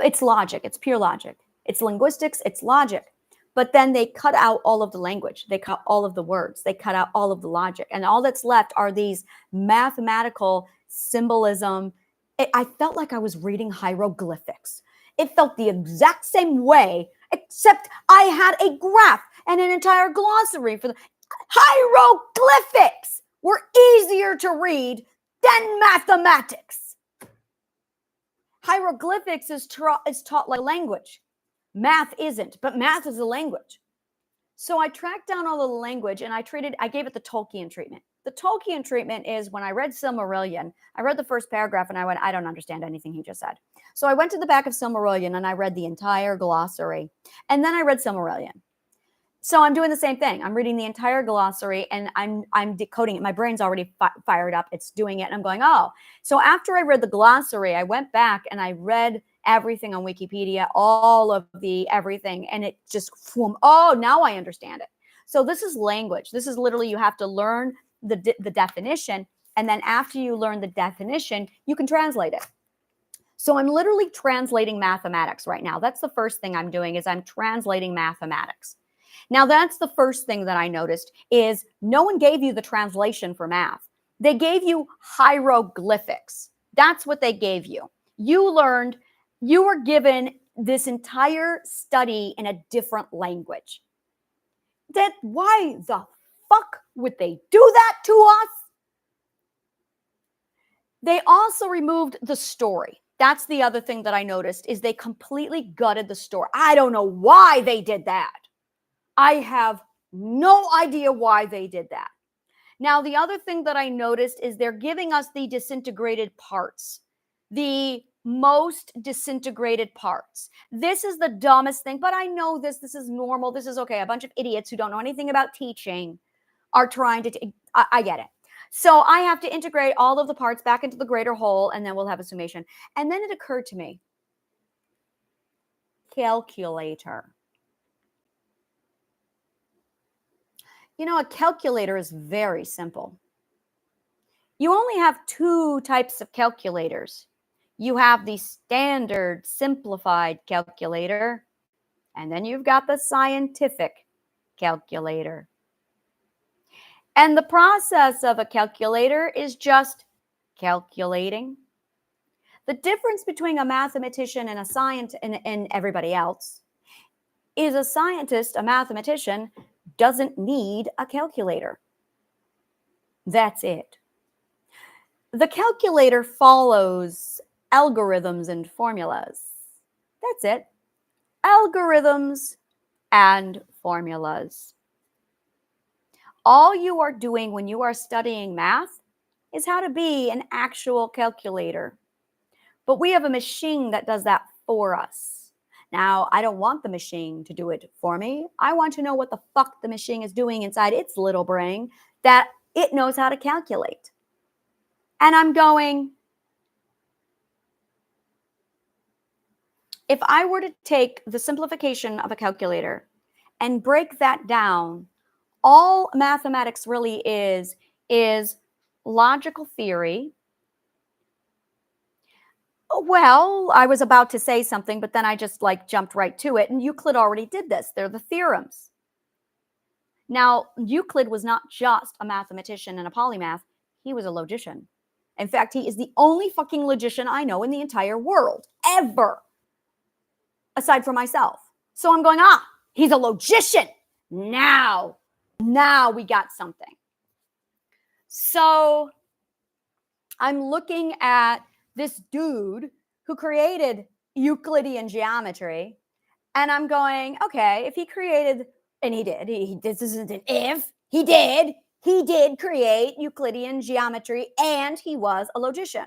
It's logic. It's pure logic. It's linguistics. It's logic. But then they cut out all of the language. They cut all of the words. They cut out all of the logic. And all that's left are these mathematical symbolism. I felt like I was reading hieroglyphics. It felt the exact same way, except I had a graph and an entire glossary for the hieroglyphics were easier to read than mathematics. Hieroglyphics is taught like language. Math isn't, but math is a language. So I tracked down all of the language and I gave it the Tolkien treatment. The Tolkien treatment is when I read Silmarillion, I read the first paragraph and I went, I don't understand anything he just said. So I went to the back of Silmarillion and I read the entire glossary. And then I read Silmarillion. So I'm doing the same thing. I'm reading the entire glossary and I'm decoding it. My brain's already fired up. It's doing it. And I'm going, oh. So after I read the glossary, I went back and I read everything on Wikipedia, all of the everything. And it just, oh, now I understand it. So this is language. This is literally, you have to learn the definition. And then after you learn the definition, you can translate it. So I'm literally translating mathematics right now. That's the first thing I'm doing, is I'm translating mathematics. Now, that's the first thing that I noticed, is no one gave you the translation for math. They gave you hieroglyphics. That's what they gave you. You were given this entire study in a different language. Why the fuck would they do that to us? They also removed the story. That's the other thing that I noticed, is they completely gutted the story. I don't know why they did that. I have no idea why they did that. Now, the other thing that I noticed is they're giving us the disintegrated parts, the most disintegrated parts. This is the dumbest thing, but I know this is normal. This is okay. A bunch of idiots who don't know anything about teaching are trying to, I get it. So I have to integrate all of the parts back into the greater whole, and then we'll have a summation. And then it occurred to me, calculator. You know, a calculator is very simple. You only have two types of calculators. You have the standard simplified calculator, and then you've got the scientific calculator. And the process of a calculator is just calculating. The difference between a mathematician and a scientist and everybody else is a scientist, a mathematician, doesn't need a calculator. That's it. The calculator follows algorithms and formulas. That's it. Algorithms and formulas. All you are doing when you are studying math is how to be an actual calculator. But we have a machine that does that for us. Now, I don't want the machine to do it for me. I want to know what the fuck the machine is doing inside its little brain that it knows how to calculate. And I'm going, if I were to take the simplification of a calculator and break that down, all mathematics really is logical theory. Well, I was about to say something, but then I just jumped right to it. And Euclid already did this. They're the theorems. Now, Euclid was not just a mathematician and a polymath. He was a logician. In fact, he is the only fucking logician I know in the entire world, ever, aside from myself. So I'm going, he's a logician. Now we got something. So I'm looking at this dude who created Euclidean geometry, and I'm going, okay, if he created, and he did, this isn't an if, he did create Euclidean geometry, and he was a logician.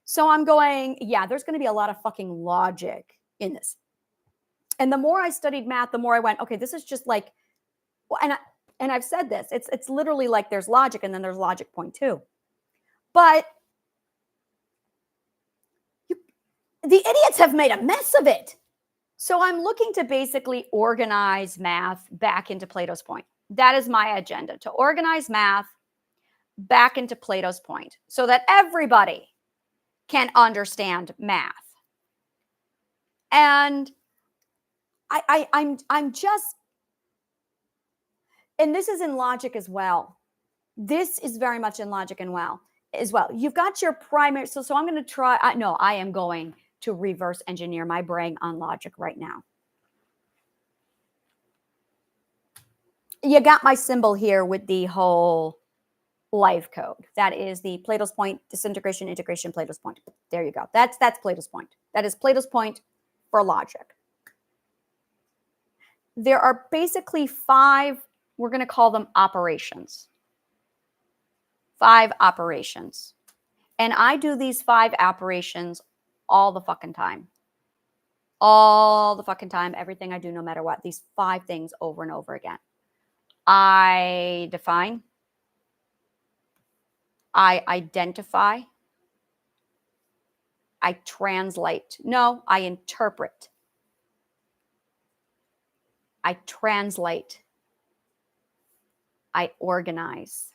So I'm going, yeah, there's going to be a lot of fucking logic in this. And the more I studied math, the more I went, okay, this is just and I've said this, it's literally like there's logic and then there's logic point two. But the idiots have made a mess of it. So I'm looking to basically organize math back into Plato's point. That is my agenda, to organize math back into Plato's point so that everybody can understand math. And I'm just, and this is in logic as well. This is very much in logic as well. You've got your primary, so I'm going to try, I am going to reverse engineer my brain on logic right now. You got my symbol here with the whole life code. That is the Plato's point, disintegration, integration, Plato's point. There you go. That's Plato's point. That is Plato's point for logic. There are basically 5, we're going to call them operations. 5 operations. And I do these 5 operations all the fucking time. All the fucking time. Everything I do, no matter what. These 5 things over and over again. I define. I identify. I translate. No, I interpret. I translate. I organize.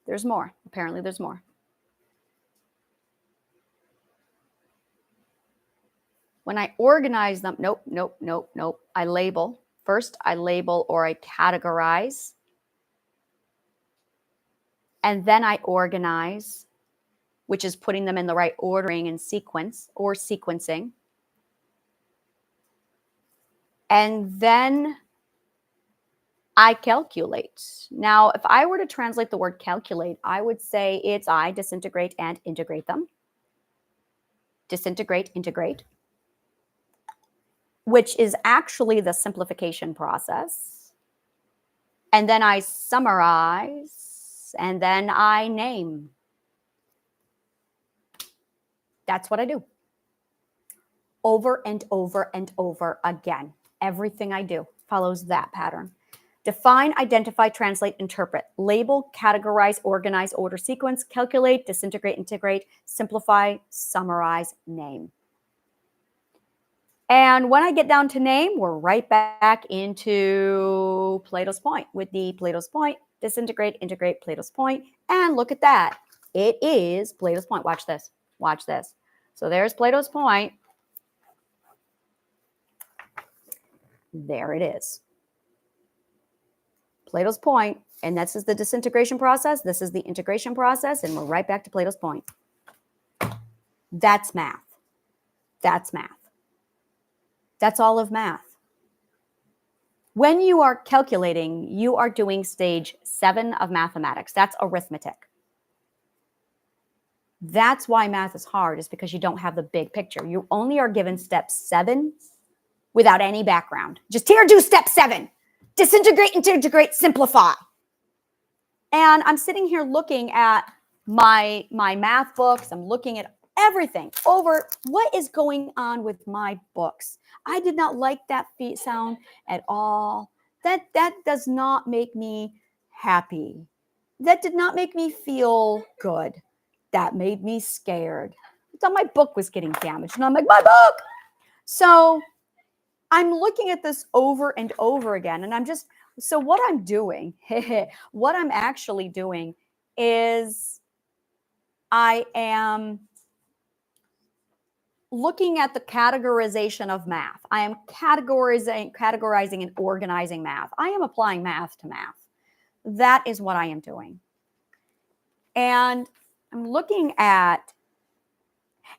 There's more. Apparently, there's more. When I organize them, nope. I label. First, I label or I categorize. And then I organize, which is putting them in the right ordering and sequence or sequencing. And then I calculate. Now, if I were to translate the word calculate, I would say it's I disintegrate and integrate them. Disintegrate, integrate, which is actually the simplification process. And then I summarize, and then I name. That's what I do. Over and over and over again. Everything I do follows that pattern. Define, identify, translate, interpret, label, categorize, organize, order, sequence, calculate, disintegrate, integrate, simplify, summarize, name. And when I get down to name, we're right back into Plato's point with the Plato's point, disintegrate, integrate, Plato's point. And look at that. It is Plato's point. Watch this. Watch this. So there's Plato's point. There it is. Plato's point, and this is the disintegration process. This is the integration process, and we're right back to Plato's point. That's math. That's math. That's all of math. When you are calculating, you are doing stage 7 of mathematics. That's arithmetic. That's why math is hard, is because you don't have the big picture. You only are given step 7 without any background. Just here, do step 7. Disintegrate, integrate, simplify. And I'm sitting here looking at my math books. I'm looking at everything over what is going on with my books. I did not like that sound at all. That does not make me happy. That did not make me feel good. That made me scared. I thought my book was getting damaged. And I'm like, my book! So I'm looking at this over and over again. And so what I'm doing, what I'm actually doing is I am looking at the categorization of math. I am categorizing and organizing math. I am applying math to math. That is what I am doing. And I'm looking at,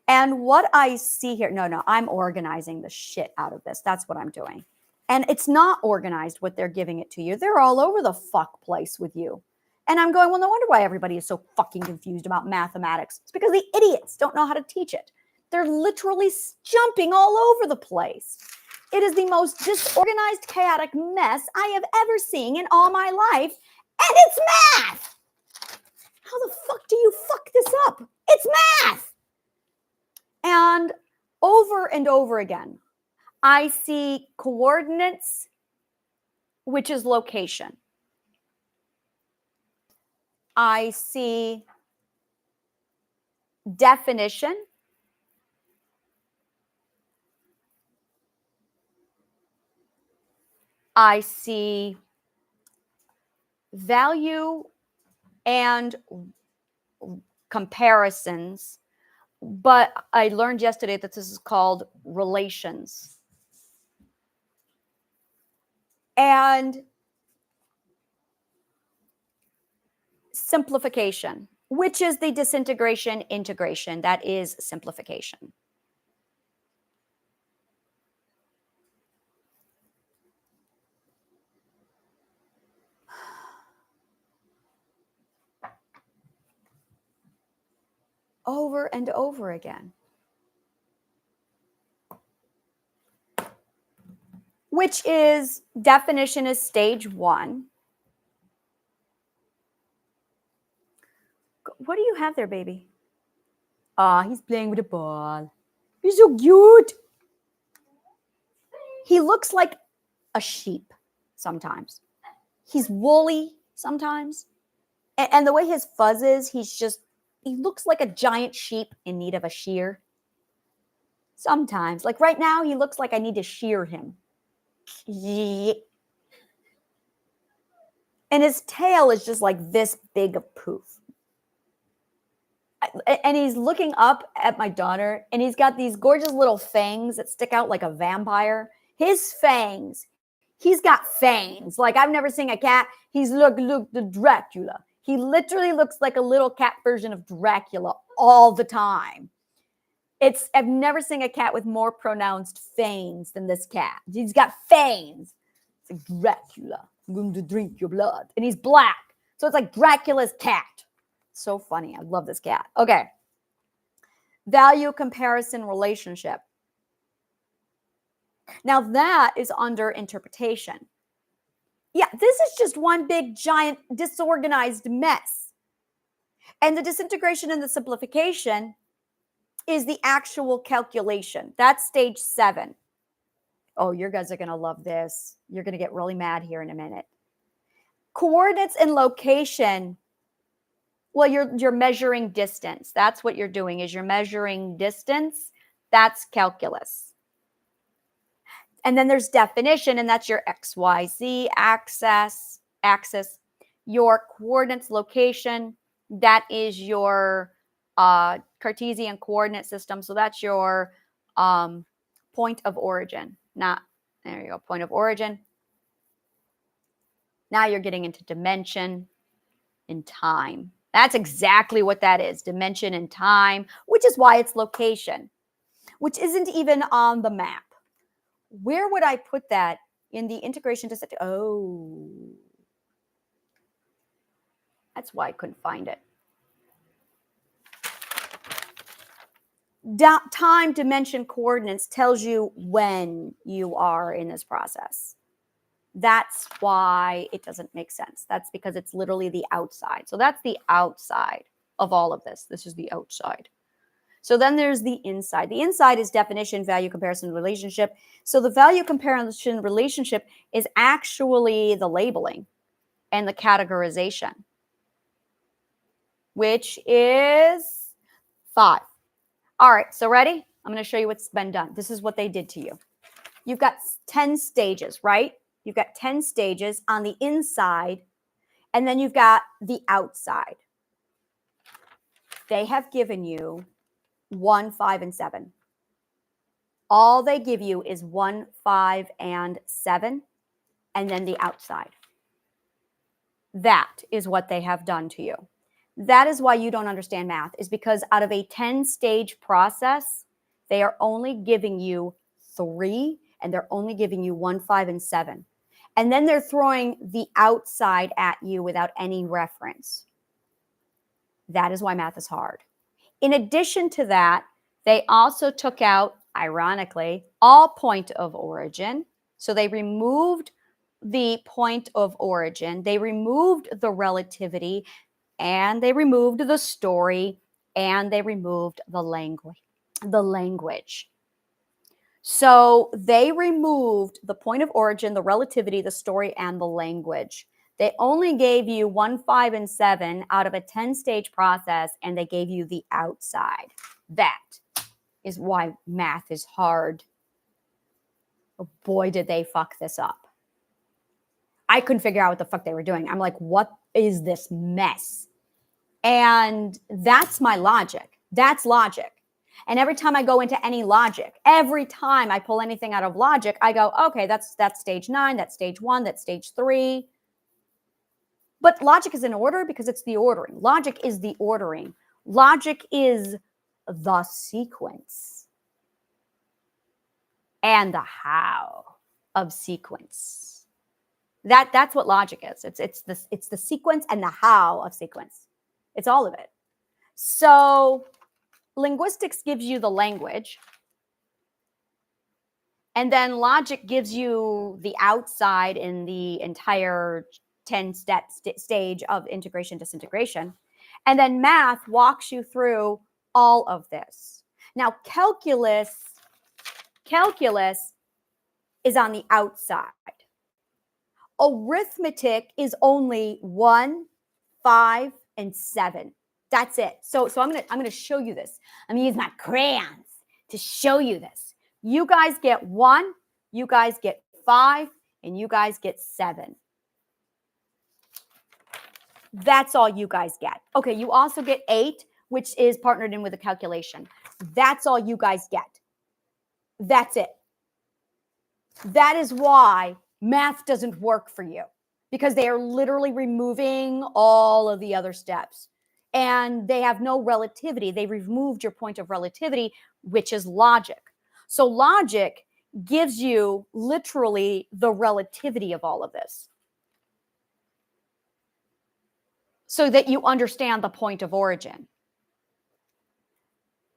and what I see here, no, I'm organizing the shit out of this. That's what I'm doing. And it's not organized what they're giving it to you. They're all over the fuck place with you. And I'm going, well, no wonder why everybody is so fucking confused about mathematics. It's because the idiots don't know how to teach it. They're literally jumping all over the place. It is the most disorganized, chaotic mess I have ever seen in all my life. And it's math. How the fuck do you fuck this up? It's math. And over again, I see coordinates, which is location. I see definition. I see value and comparisons. But I learned yesterday that this is called relations. And simplification, which is the disintegration, integration. That is simplification. Over and over again. Which is, definition is stage 1. What do you have there, baby? He's playing with a ball. He's so cute. He looks like a sheep sometimes. He's woolly sometimes. And the way his fuzz is, he looks like a giant sheep in need of a shear. Sometimes. Like right now, he looks like I need to shear him. And his tail is just like this big of poof. And he's looking up at my daughter, and he's got these gorgeous little fangs that stick out like a vampire. His fangs. He's got fangs. Like I've never seen a cat. He's look the Dracula. He literally looks like a little cat version of Dracula all the time. I've never seen a cat with more pronounced fangs than this cat. He's got fangs. It's like Dracula. I'm going to drink your blood. And he's black. So it's like Dracula's cat. So funny. I love this cat. Okay. Value comparison relationship. Now that is under interpretation. Yeah, this is just one big, giant, disorganized mess. And the disintegration and the simplification is the actual calculation. That's stage 7. Oh, you guys are going to love this. You're going to get really mad here in a minute. Coordinates and location. Well, you're measuring distance. That's what you're doing, is you're measuring distance. That's calculus. And then there's definition, and that's your XYZ axis. Your coordinates location, that is your Cartesian coordinate system. So that's your point of origin. There you go, point of origin. Now you're getting into dimension and time. That's exactly what that is, dimension and time, which is why it's location, which isn't even on the map. Where would I put that in the integration to set? Oh, that's why I couldn't find it. Time, dimension, coordinates tells you when you are in this process. That's why it doesn't make sense. That's because it's literally the outside. So that's the outside of all of this. This is the outside. So then there's the inside. The inside is definition, value, comparison, relationship. So the value, comparison, relationship is actually the labeling and the categorization, which is 5. All right, so ready? I'm going to show you what's been done. This is what they did to you. You've got 10 stages, right? You've got 10 stages on the inside, and then you've got the outside. They have given you 1, 5, and 7. All they give you is 1, 5, and 7, and then the outside. That is what they have done to you. That is why you don't understand math, is because out of a 10-stage process, they are only giving you 3, and they're only giving you 1, 5, and 7. And then they're throwing the outside at you without any reference. That is why math is hard. In addition to that, they also took out, ironically, all point of origin. So they removed the point of origin. They removed the relativity, and they removed the story, and they removed the language. So they removed the point of origin, the relativity, the story, and the language. They only gave you 1, 5, and 7 out of a 10-stage process, and they gave you the outside. That is why math is hard. Oh boy, did they fuck this up. I couldn't figure out what the fuck they were doing. I'm like, what is this mess? And that's my logic. That's logic. And every time I go into any logic, every time I pull anything out of logic, I go, okay, that's stage 9, that's stage 1, that's stage 3. But logic is in order because it's the ordering. Logic is the ordering. Logic is the sequence and the how of sequence. That's what logic is. It's the sequence and the how of sequence. It's all of it. So linguistics gives you the language, and then logic gives you the outside in the entire 10-step stage of integration disintegration. And then math walks you through all of this. Now, calculus is on the outside. Arithmetic is only 1, 5, and 7. That's it. So I'm gonna show you this. I'm gonna use my crayons to show you this. You guys get 1, you guys get 5, and you guys get 7. That's all you guys get. Okay, you also get 8, which is partnered in with a calculation. That's all you guys get. That's it. That is why math doesn't work for you, because they are literally removing all of the other steps. And they have no relativity. They removed your point of relativity, which is logic. So logic gives you literally the relativity of all of this, so that you understand the point of origin,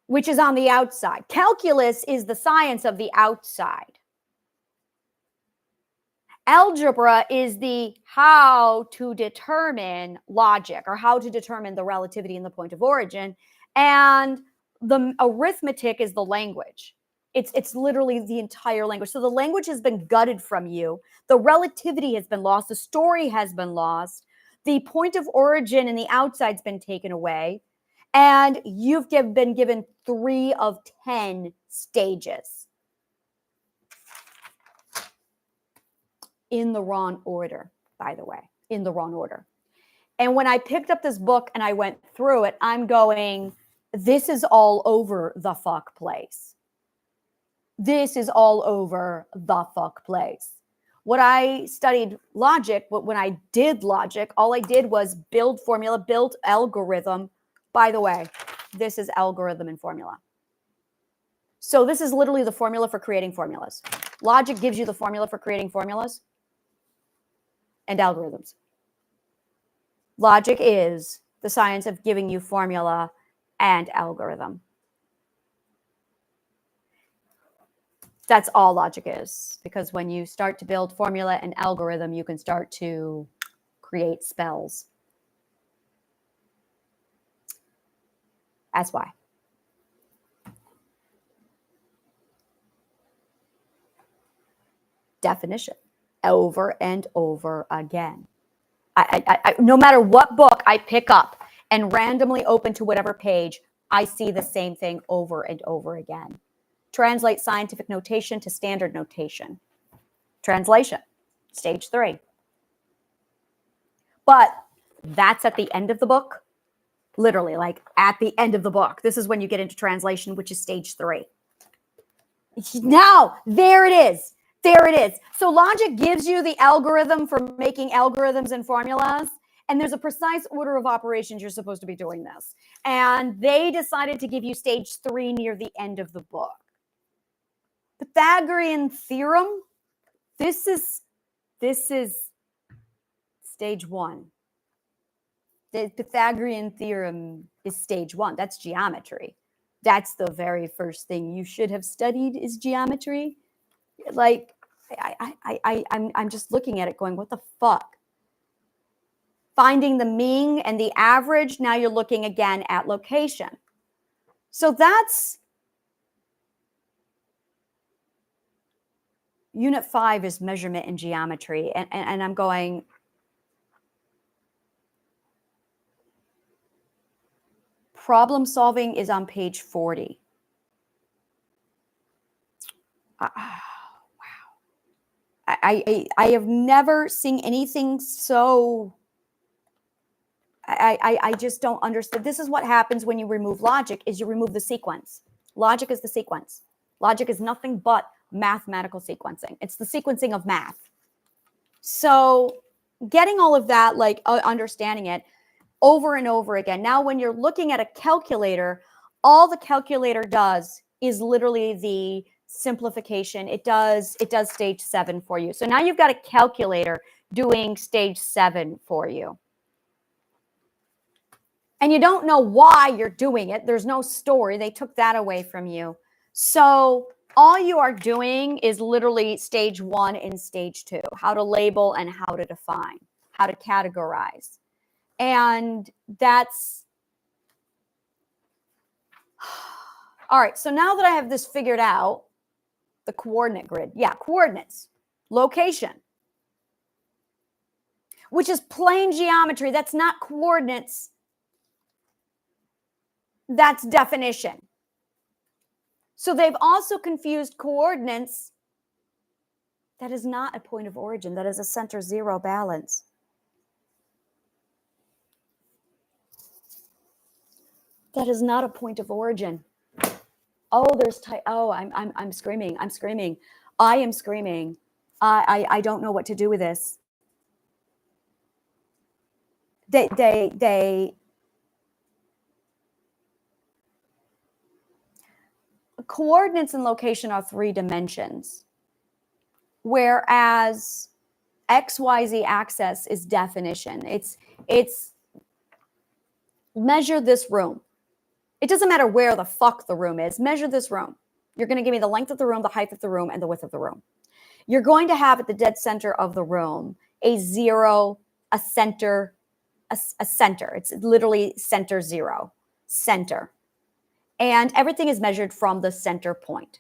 which is on the outside. Calculus is the science of the outside. Algebra is the how to determine logic, or how to determine the relativity and the point of origin. And the arithmetic is the language. It's literally the entire language. So the language has been gutted from you. The relativity has been lost. The story has been lost. The point of origin and the outside's been taken away. And you've been given 3 of 10 stages. In the wrong order, by the way, in the wrong order. And when I picked up this book and I went through it, I'm going, this is all over the fuck place. This is all over the fuck place. What I studied logic, but when I did logic, all I did was build formula, build algorithm. By the way, this is algorithm and formula. So this is literally the formula for creating formulas. Logic gives you the formula for creating formulas and algorithms. Logic is the science of giving you formula and algorithm. That's all logic is, because when you start to build formula and algorithm, you can start to create spells. That's why. Definition. Over and over again. I no matter what book I pick up and randomly open to whatever page, I see the same thing over and over again. Translate scientific notation to standard notation. Translation, stage 3. But that's at the end of the book, literally, like at the end of the book. This is when you get into translation, which is stage 3. Now, there it is. There it is. So logic gives you the algorithm for making algorithms and formulas. And there's a precise order of operations you're supposed to be doing this. And they decided to give you stage 3 near the end of the book. Pythagorean theorem, this is stage 1. The Pythagorean theorem is stage 1. That's geometry. That's the very first thing you should have studied is geometry. Like, I'm just looking at it going, what the fuck? Finding the mean and the average, now you're looking again at location. So that's, Unit 5 is measurement and geometry. And I'm going, problem solving is on page 40. Wow. I have never seen anything so, I just don't understand. This is what happens when you remove logic, is you remove the sequence. Logic is the sequence. Logic is nothing but mathematical sequencing. It's the sequencing of math. So getting all of that, like understanding it over and over again. Now, when you're looking at a calculator, all the calculator does is literally the simplification. It does stage 7 for you. So now you've got a calculator doing stage 7 for you. And you don't know why you're doing it. There's no story. They took that away from you. So all you are doing is literally stage 1 and stage 2, how to label and how to define, how to categorize. And that's All right, so now that I have this figured out, the coordinate grid. Yeah, coordinates, location, which is plane geometry. That's not coordinates. That's definition. So they've also confused coordinates. That is not a point of origin. That is a center zero balance. That is not a point of origin. Oh, there's I'm screaming. I'm screaming. I am screaming. I don't know what to do with this. They coordinates and location are 3 dimensions, whereas XYZ axis is definition. It's measure this room. It doesn't matter where the fuck the room is. Measure this room. You're going to give me the length of the room, the height of the room, and the width of the room. You're going to have at the dead center of the room a zero, a center, a center. It's literally center zero, center. And everything is measured from the center point.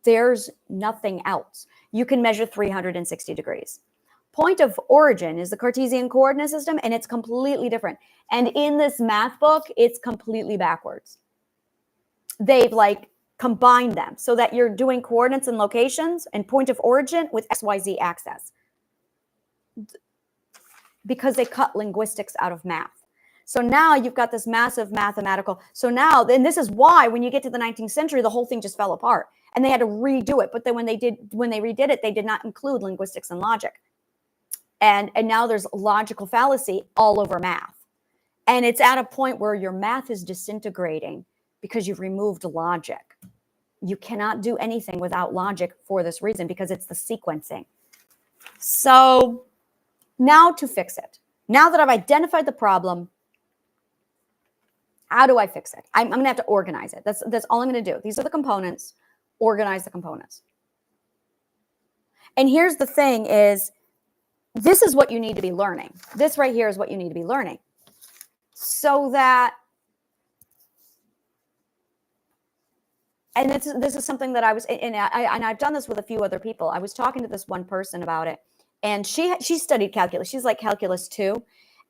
There's nothing else. You can measure 360 degrees. Point of origin is the Cartesian coordinate system, and it's completely different. And in this math book, it's completely backwards. They've like combined them so that you're doing coordinates and locations and point of origin with XYZ axis, because they cut linguistics out of math. So now you've got this massive mathematical. So now, and this is why when you get to the 19th century, the whole thing just fell apart and they had to redo it. But then when they redid it, they did not include linguistics and logic. And now there's logical fallacy all over math. And it's at a point where your math is disintegrating because you've removed logic. You cannot do anything without logic for this reason, because it's the sequencing. So now to fix it, now that I've identified the problem, how do I fix it? I'm going to have to organize it. That's all I'm going to do. These are the components. Organize the components. And here's the thing is, this is what you need to be learning. This right here is what you need to be learning. So that, and this is something that I was, and I've done this with a few other people. I was talking to this one person about it, and she studied calculus. She's like calculus 2.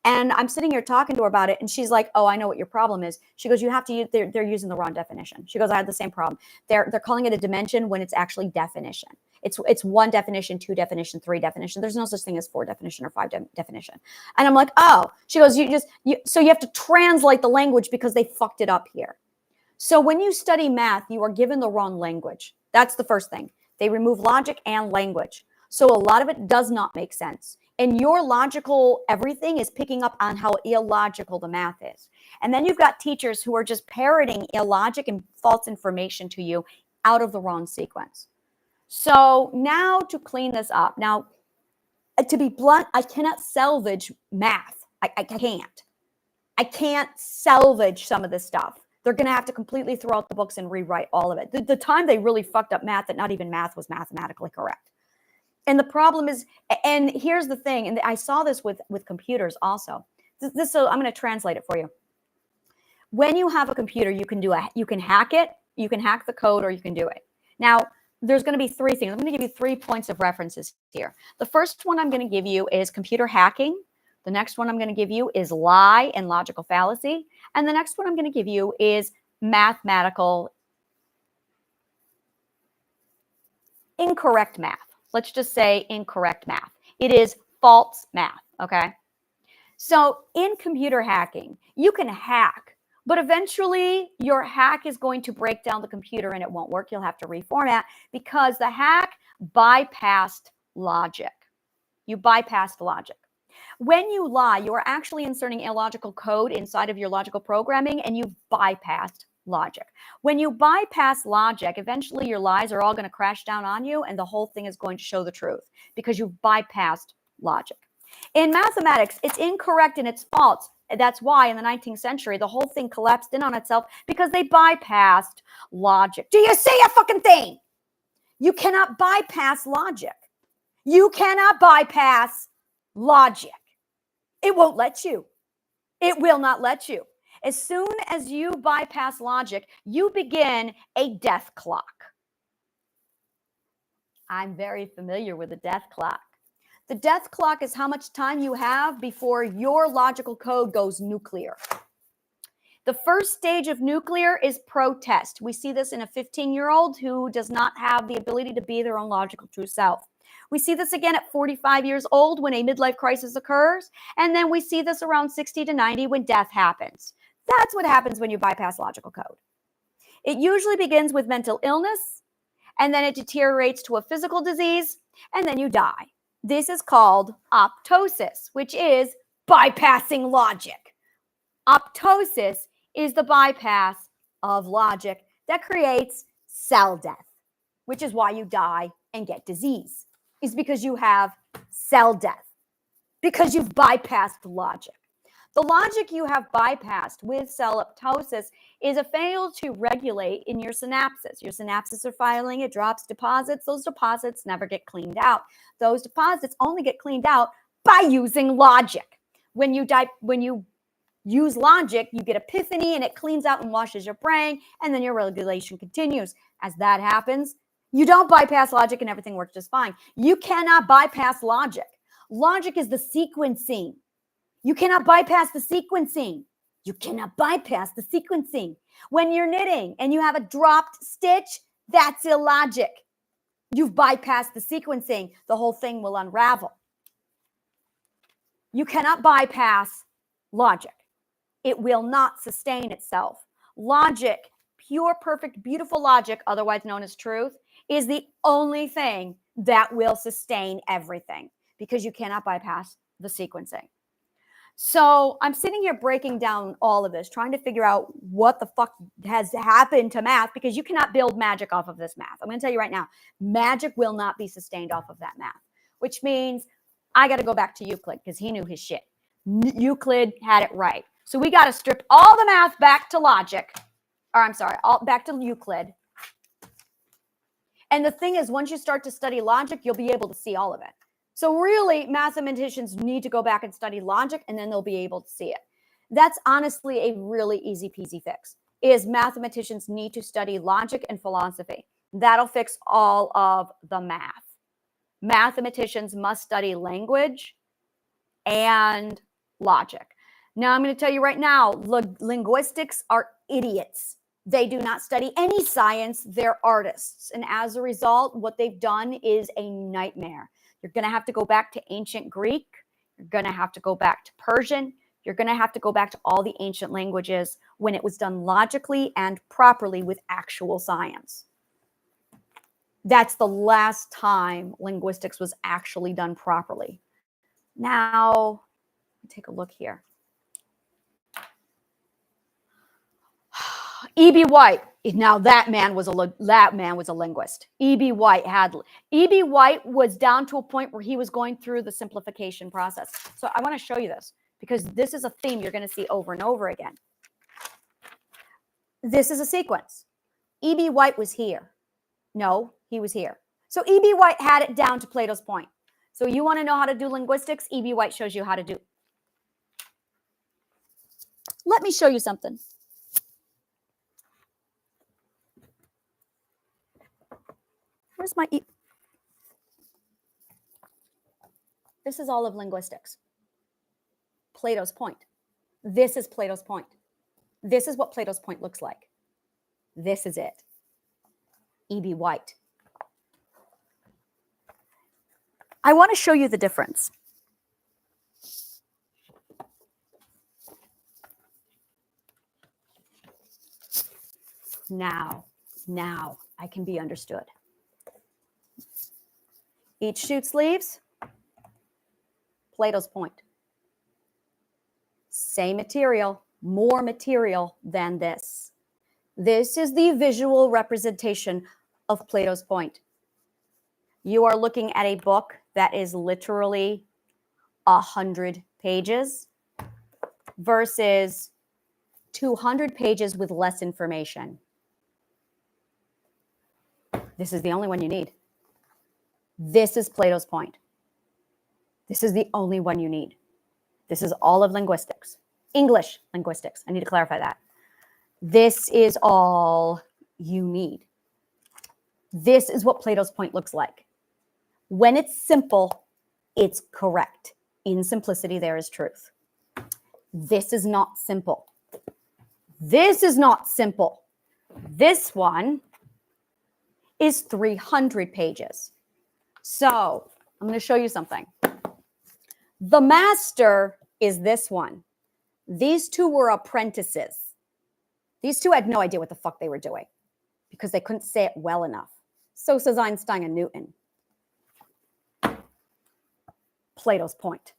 And I'm sitting here talking to her about it, and she's like, "Oh, I know what your problem is." She goes, "You have to use, they're using the wrong definition." She goes, "I had the same problem. They're calling it a dimension when it's actually definition. It's 1 definition, 2 definition, 3 definition. There's no such thing as 4 definition or 5 definition." And I'm like, "Oh." She goes, so you have to translate the language because they fucked it up here. So when you study math, you are given the wrong language. That's the first thing. They remove logic and language. So a lot of it does not make sense. And your logical everything is picking up on how illogical the math is. And then you've got teachers who are just parroting illogic and false information to you out of the wrong sequence. So now to clean this up. Now, to be blunt, I cannot salvage math. I can't. I can't salvage some of this stuff. They're going to have to completely throw out the books and rewrite all of it. The time they really fucked up math, that not even math was mathematically correct. And the problem is, and here's the thing, and I saw this with computers also. So I'm going to translate it for you. When you have a computer, you can hack it, you can hack the code, or you can do it. Now, there's going to be 3 things. I'm going to give you 3 points of references here. The first one I'm going to give you is computer hacking. The next one I'm going to give you is lie and logical fallacy. And the next one I'm going to give you is mathematical incorrect math. Let's just say incorrect math. It is false math, okay? So in computer hacking, you can hack, but eventually your hack is going to break down the computer and it won't work. You'll have to reformat because the hack bypassed logic. You bypassed logic. When you lie, you are actually inserting illogical code inside of your logical programming, and you've bypassed logic. When you bypass logic, eventually your lies are all going to crash down on you, and the whole thing is going to show the truth because you've bypassed logic. In mathematics, it's incorrect and it's false. That's why in the 19th century, the whole thing collapsed in on itself because they bypassed logic. Do you see a fucking thing? You cannot bypass logic. You cannot bypass logic. It won't let you. It will not let you. As soon as you bypass logic, you begin a death clock. I'm very familiar with the death clock. The death clock is how much time you have before your logical code goes nuclear. The first stage of nuclear is protest. We see this in a 15-year-old who does not have the ability to be their own logical true self. We see this again at 45 years old when a midlife crisis occurs. And then we see this around 60 to 90 when death happens. That's what happens when you bypass logical code. It usually begins with mental illness, and then it deteriorates to a physical disease, and then you die. This is called apoptosis, which is bypassing logic. Apoptosis is the bypass of logic that creates cell death, which is why you die and get disease, is because you have cell death, because you've bypassed logic. The logic you have bypassed with cell apoptosis is a failure to regulate in your synapses. Your synapses are filing, it drops deposits. Those deposits never get cleaned out. Those deposits only get cleaned out by using logic. When you use logic, you get epiphany and it cleans out and washes your brain, and then your regulation continues. As that happens, you don't bypass logic and everything works just fine. You cannot bypass logic. Logic is the sequencing. You cannot bypass the sequencing. You cannot bypass the sequencing. When you're knitting and you have a dropped stitch, that's illogic. You've bypassed the sequencing. The whole thing will unravel. You cannot bypass logic. It will not sustain itself. Logic, pure, perfect, beautiful logic, otherwise known as truth, is the only thing that will sustain everything because you cannot bypass the sequencing. So I'm sitting here breaking down all of this, trying to figure out what the fuck has happened to math, because you cannot build magic off of this math. I'm going to tell you right now, magic will not be sustained off of that math, which means I got to go back to Euclid because he knew his shit. Euclid had it right. So we got to strip all the math back to logic, or I'm sorry, all back to Euclid. And the thing is, once you start to study logic, you'll be able to see all of it. So really, mathematicians need to go back and study logic, and then they'll be able to see it. That's honestly a really easy peasy fix, is mathematicians need to study logic and philosophy. That'll fix all of the math. Mathematicians must study language and logic. Now, I'm going to tell you right now, linguistics are idiots. They do not study any science. They're artists. And as a result, what they've done is a nightmare. You're going to have to go back to ancient Greek. You're going to have to go back to Persian. You're going to have to go back to all the ancient languages when it was done logically and properly with actual science. That's the last time linguistics was actually done properly. Now, take a look here. E.B. White. Now that man was a linguist. E.B. White was down to a point where he was going through the simplification process. So I want to show you this because this is a theme you're going to see over and over again. This is a sequence. E.B. White was here. No, he was here. So E.B. White had it down to Plato's point. So you want to know how to do linguistics? E.B. White shows you how to do. Let me show you something. Where's my This is all of linguistics. Plato's point. This is Plato's point. This is what Plato's point looks like. This is it. E.B. White. I want to show you the difference. Now I can be understood. Each shoot sleeves, Plato's point. Same material, more material than this. This is the visual representation of Plato's point. You are looking at a book that is literally 100 pages versus 200 pages with less information. This is the only one you need. This is Plato's point. This is the only one you need. This is all of linguistics. English linguistics. I need to clarify that. This is all you need. This is what Plato's point looks like. When it's simple, it's correct. In simplicity, there is truth. This is not simple. This is not simple. This one is 300 pages. So I'm going to show you something. The master is this one. These two were apprentices. These two had no idea what the fuck they were doing because they couldn't say it well enough. So says Einstein and Newton. Plato's point.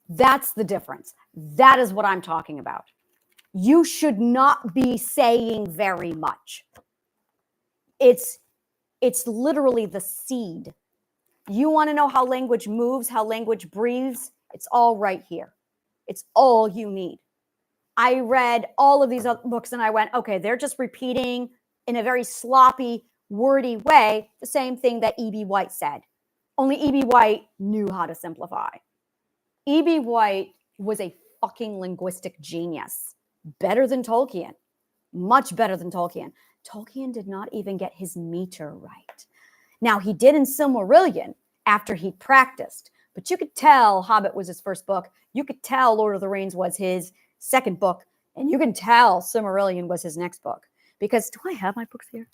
That's the difference. That is what I'm talking about. You should not be saying very much. It's literally the seed. You want to know how language moves, how language breathes? It's all right here. It's all you need. I read all of these other books and I went, okay, they're just repeating in a very sloppy, wordy way the same thing that E.B. White said. Only E.B. White knew how to simplify. E.B. White was a fucking linguistic genius. Better than Tolkien. Much better than Tolkien. Tolkien did not even get his meter right. Now, he did in Silmarillion after he practiced, but you could tell Hobbit was his first book. You could tell Lord of the Rings was his second book, and you can tell Silmarillion was his next book. Because do I have my books here?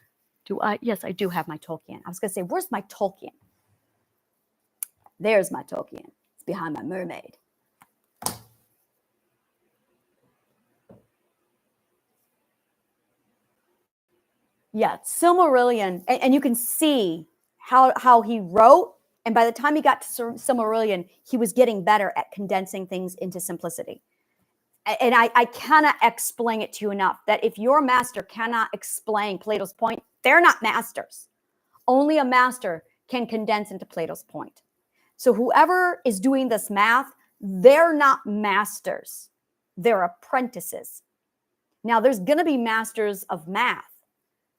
Do I? Yes, I do have my Tolkien. I was going to say, where's my Tolkien? There's my Tolkien. It's behind my mermaid. Yeah, Silmarillion, and you can see how he wrote, and by the time he got to Silmarillion, he was getting better at condensing things into simplicity. And I cannot explain it to you enough that if your master cannot explain Plato's point, they're not masters. Only a master can condense into Plato's point. So whoever is doing this math, they're not masters. They're apprentices. Now, there's going to be masters of math,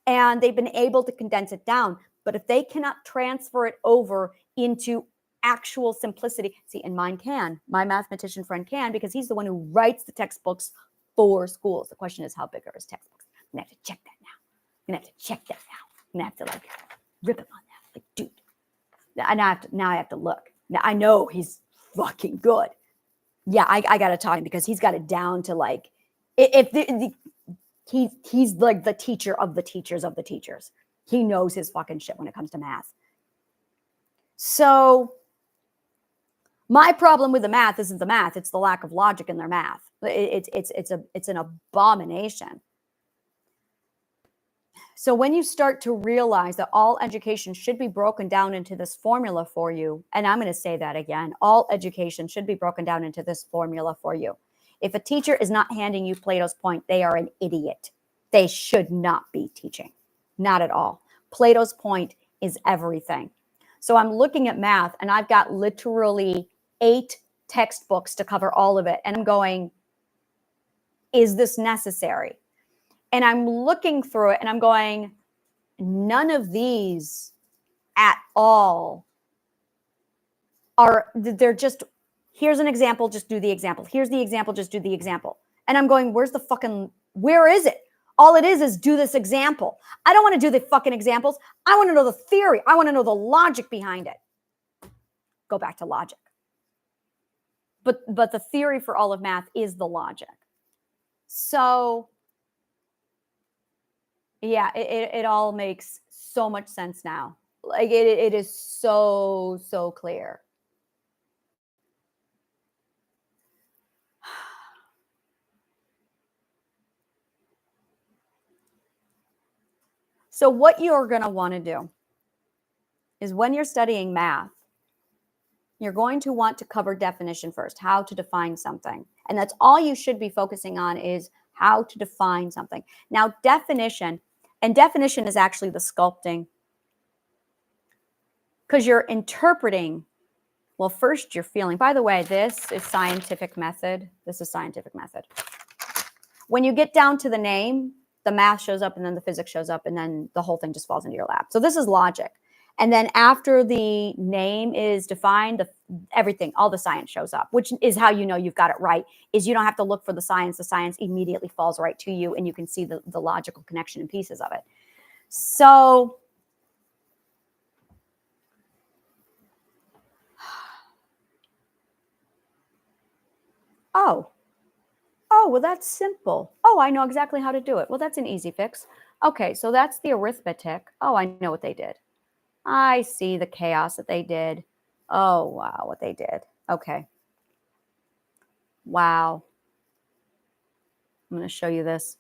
and they've been able to condense it down. But if they cannot transfer it over into actual simplicity, see, and mine can. My mathematician friend can, because he's the one who writes the textbooks for schools. The question is, how big are his textbooks? I'm going to have to check that now. I'm going to have to check that now. I'm going to have to, rip him on that. Like, dude. Now I have to look. Now I know he's fucking good. Yeah, I got to talk to him because he's got it down to he's like the teacher of the teachers of the teachers. He knows his fucking shit when it comes to math. So my problem with the math isn't the math. It's the lack of logic in their math. It's an abomination. So when you start to realize that all education should be broken down into this formula for you, and I'm going to say that again, all education should be broken down into this formula for you. If a teacher is not handing you Plato's point, they are an idiot. They should not be teaching. Not at all. Plato's point is everything. So I'm looking at math, and I've got literally 8 textbooks to cover all of it. And I'm going, is this necessary? And I'm looking through it, and I'm going, none of these at all they're just, here's an example, just do the example. Here's the example, just do the example. And I'm going, where is it? All it is do this example. I don't want to do the fucking examples. I want to know the theory. I want to know the logic behind it. Go back to logic. But the theory for all of math is the logic. So yeah, it all makes so much sense now. Like it is so clear. So what you're going to want to do is when you're studying math, you're going to want to cover definition first, how to define something. And that's all you should be focusing on, is how to define something. Now, definition is actually the sculpting, because you're interpreting. Well, first you're feeling. By the way, this is scientific method. This is scientific method. When you get down to the name, the math shows up, and then the physics shows up, and then the whole thing just falls into your lap. So this is logic. And then after the name is defined, everything, all the science shows up, which is how you know you've got it right, is you don't have to look for the science. The science immediately falls right to you, and you can see the logical connection and pieces of it. So well, that's simple. Oh, I know exactly how to do it. Well, that's an easy fix. Okay, so that's the arithmetic. Oh, I know what they did. I see the chaos that they did. Oh, wow, what they did. Okay. Wow. I'm going to show you this.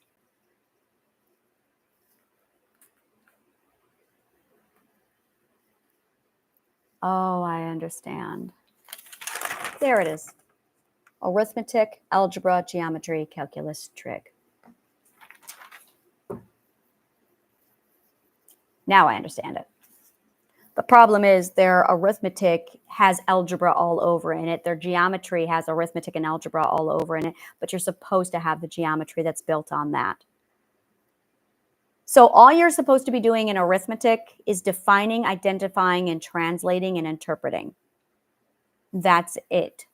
Oh, I understand. There it is. Arithmetic, algebra, geometry, calculus, trig. Now I understand it. The problem is their arithmetic has algebra all over in it. Their geometry has arithmetic and algebra all over in it, but you're supposed to have the geometry that's built on that. So all you're supposed to be doing in arithmetic is defining, identifying, and translating and interpreting. That's it.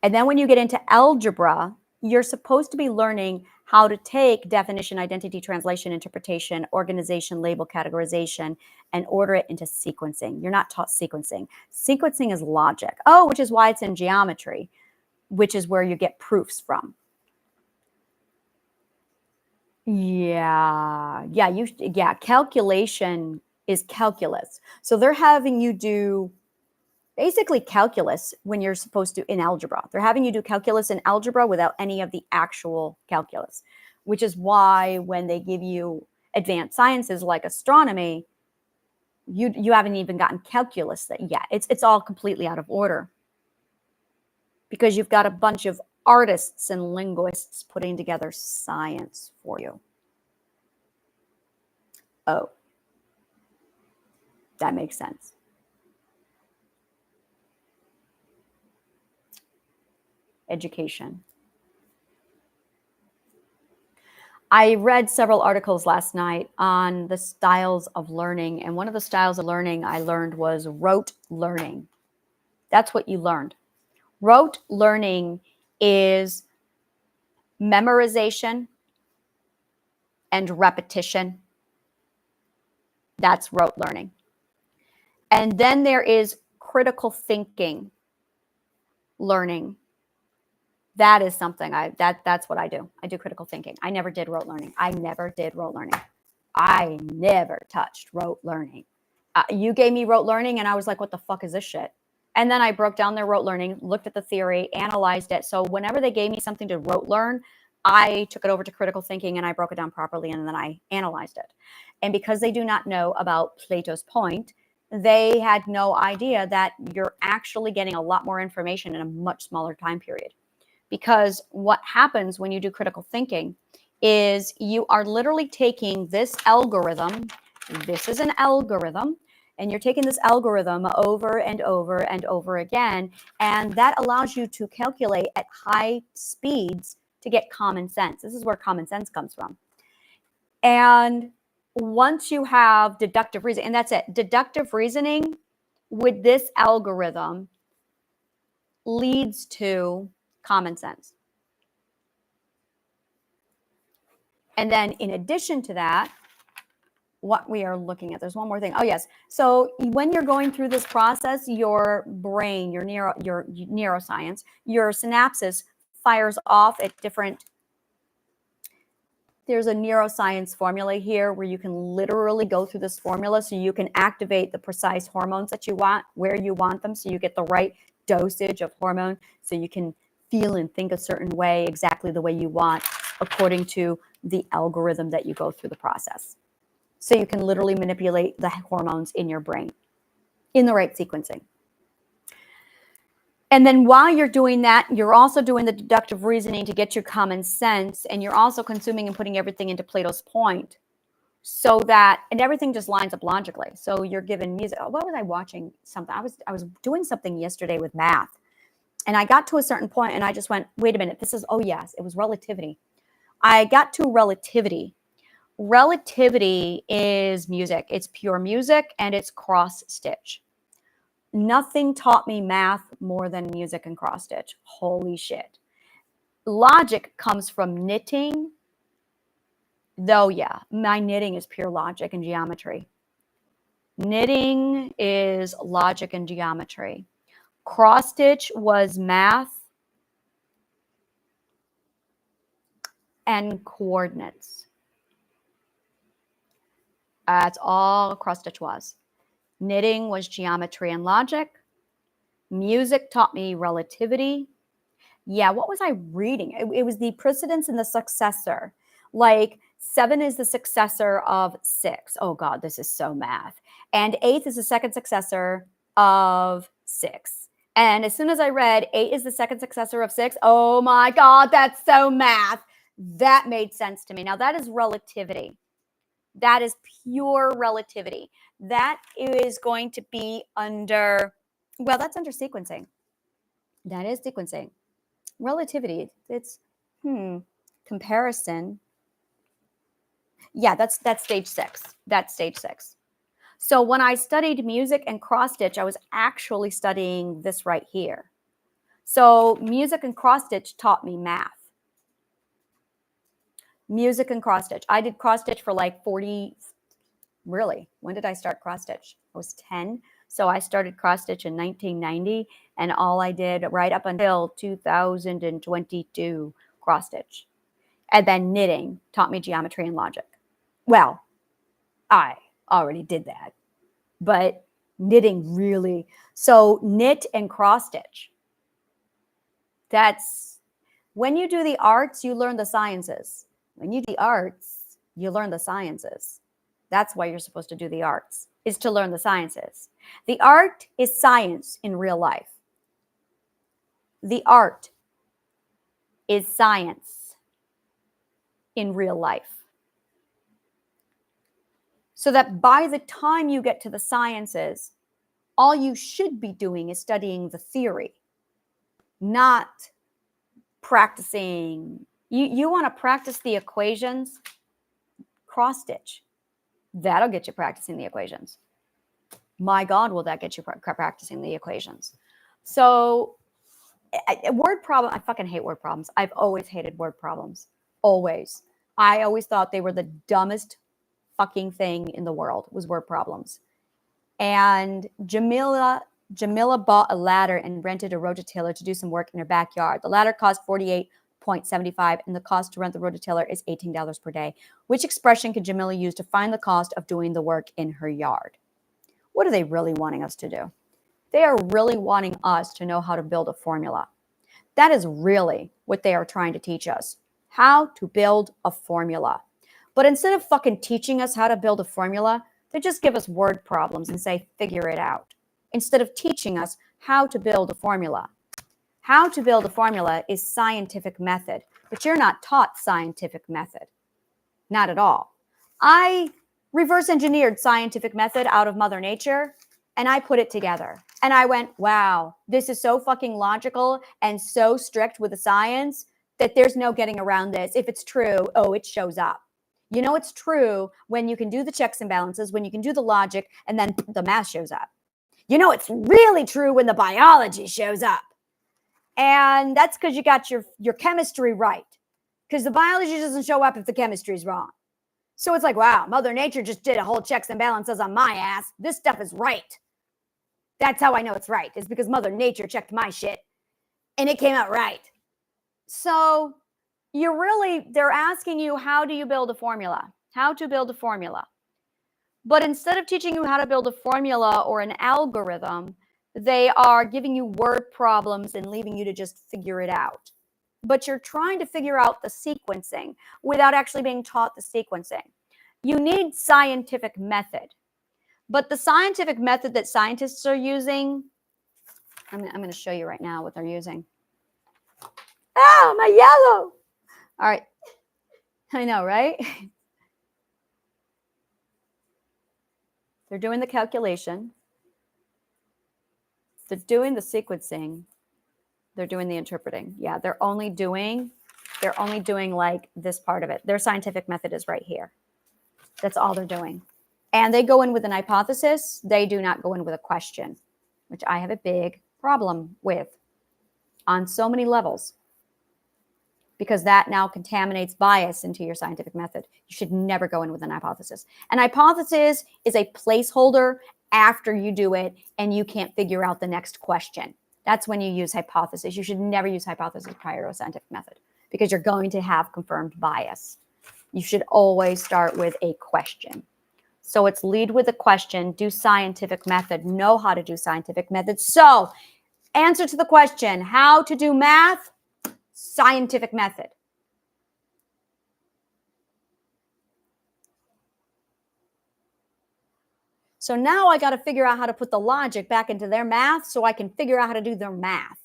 And then when you get into algebra, you're supposed to be learning how to take definition, identity, translation, interpretation, organization, label, categorization, and order it into sequencing. You're not taught sequencing. Sequencing is logic. Oh, which is why it's in geometry, which is where you get proofs from. Yeah, calculation is calculus. So they're having you do basically calculus when you're supposed to in algebra. They're having you do calculus in algebra without any of the actual calculus, which is why when they give you advanced sciences like astronomy, you haven't even gotten calculus yet. It's all completely out of order because you've got a bunch of artists and linguists putting together science for you. Oh, that makes sense. Education. I read several articles last night on the styles of learning, and one of the styles of learning I learned was rote learning. That's what you learned. Rote learning is memorization and repetition. That's rote learning. And then there is critical thinking learning. That is something that's what I do. I do critical thinking. I never did rote learning. I never touched rote learning. You gave me rote learning and I was like, what the fuck is this shit? And then I broke down their rote learning, looked at the theory, analyzed it. So whenever they gave me something to rote learn, I took it over to critical thinking and I broke it down properly and then I analyzed it. And because they do not know about Plato's point, they had no idea that you're actually getting a lot more information in a much smaller time period. Because what happens when you do critical thinking is you are literally taking this algorithm. This is an algorithm. And you're taking this algorithm over and over and over again. And that allows you to calculate at high speeds to get common sense. This is where common sense comes from. And once you have deductive reasoning, and that's it, deductive reasoning with this algorithm leads to common sense. And then in addition to that, what we are looking at, there's one more thing. Oh, yes. So when you're going through this process, your brain, your neuroscience, your synapses fires off at different. There's a neuroscience formula here where you can literally go through this formula so you can activate the precise hormones that you want, where you want them, so you get the right dosage of hormone, so you can feel and think a certain way, exactly the way you want, according to the algorithm that you go through the process. So you can literally manipulate the hormones in your brain in the right sequencing. And then while you're doing that, you're also doing the deductive reasoning to get your common sense, and you're also consuming and putting everything into Plato's point so that, and everything just lines up logically. So you're given music. What was I watching? Something. I was doing something yesterday with math, and I got to a certain point and I just went, wait a minute, this is, oh yes, it was relativity. I got to relativity Relativity is music. It's pure music and it's cross stitch. Nothing taught me math more than music and cross stitch. Holy shit. Logic comes from knitting, though, yeah, my knitting is pure logic and geometry. Knitting is logic and geometry. Cross stitch was math and coordinates. That's all cross stitch was. Knitting was geometry and logic. Music taught me relativity. Yeah, what was I reading? It was the precedence and the successor. Like 7 is the successor of 6. Oh God, this is so math. And 8 is the second successor of 6. And as soon as I read 8 is the second successor of 6, oh my God, that's so math. That made sense to me. Now that is relativity. That is pure relativity. That is going to be under, well, that's under sequencing. That is sequencing. Relativity, it's comparison. Yeah, that's stage 6. That's stage 6. So when I studied music and cross stitch, I was actually studying this right here. So music and cross stitch taught me math. Music and cross stitch. I did cross stitch for like 40. Really? When did I start cross stitch? I was 10. So I started cross stitch in 1990, and all I did right up until 2022 cross stitch. And then knitting taught me geometry and logic. Well, I already did that, but knitting really. So knit and cross stitch. That's when you do the arts, you learn the sciences. When you do the arts, you learn the sciences. That's why you're supposed to do the arts, is to learn the sciences. The art is science in real life. The art is science in real life. So that by the time you get to the sciences, all you should be doing is studying the theory, not practicing. You want to practice the equations, cross stitch. That'll get you practicing the equations. My God, will that get you practicing the equations? So word problem, I fucking hate word problems. I've always hated word problems. Always. I always thought they were the dumbest fucking thing in the world, was word problems. And Jamila bought a ladder and rented a rototiller to do some work in her backyard. The ladder cost $48.75, and the cost to rent the rototiller is $18 per day. Which expression could Jamila use to find the cost of doing the work in her yard? What are they really wanting us to do? They are really wanting us to know how to build a formula. That is really what they are trying to teach us. How to build a formula. But instead of fucking teaching us how to build a formula, they just give us word problems and say, figure it out. Instead of teaching us how to build a formula. How to build a formula is scientific method, but you're not taught scientific method. Not at all. I reverse engineered scientific method out of Mother Nature, and I put it together. And I went, wow, this is so fucking logical and so strict with the science that there's no getting around this. If it's true, oh, it shows up. You know it's true when you can do the checks and balances, when you can do the logic, and then the math shows up. You know it's really true when the biology shows up. And that's because you got your chemistry right. Because the biology doesn't show up if the chemistry is wrong. So it's like, wow, Mother Nature just did a whole checks and balances on my ass. This stuff is right. That's how I know it's right. It's because Mother Nature checked my shit and it came out right. So they're asking you, how do you build a formula? How to build a formula. But instead of teaching you how to build a formula or an algorithm, they are giving you word problems and leaving you to just figure it out. But you're trying to figure out the sequencing without actually being taught the sequencing. You need scientific method. But the scientific method that scientists are using, I'm going to show you right now what they're using. Oh, my yellow. All right. I know, right? They're doing the calculation. They're doing the sequencing. They're doing the interpreting. Yeah, they're only doing like this part of it. Their scientific method is right here. That's all they're doing. And they go in with an hypothesis. They do not go in with a question, which I have a big problem with on so many levels, because that now contaminates bias into your scientific method. You should never go in with an hypothesis. An hypothesis is a placeholder after you do it and you can't figure out the next question. That's when you use hypothesis. You should never use hypothesis prior to a scientific method because you're going to have confirmed bias. You should always start with a question. So it's lead with a question, do scientific method, know how to do scientific method. So answer to the question, how to do math, scientific method. So now I got to figure out how to put the logic back into their math so I can figure out how to do their math.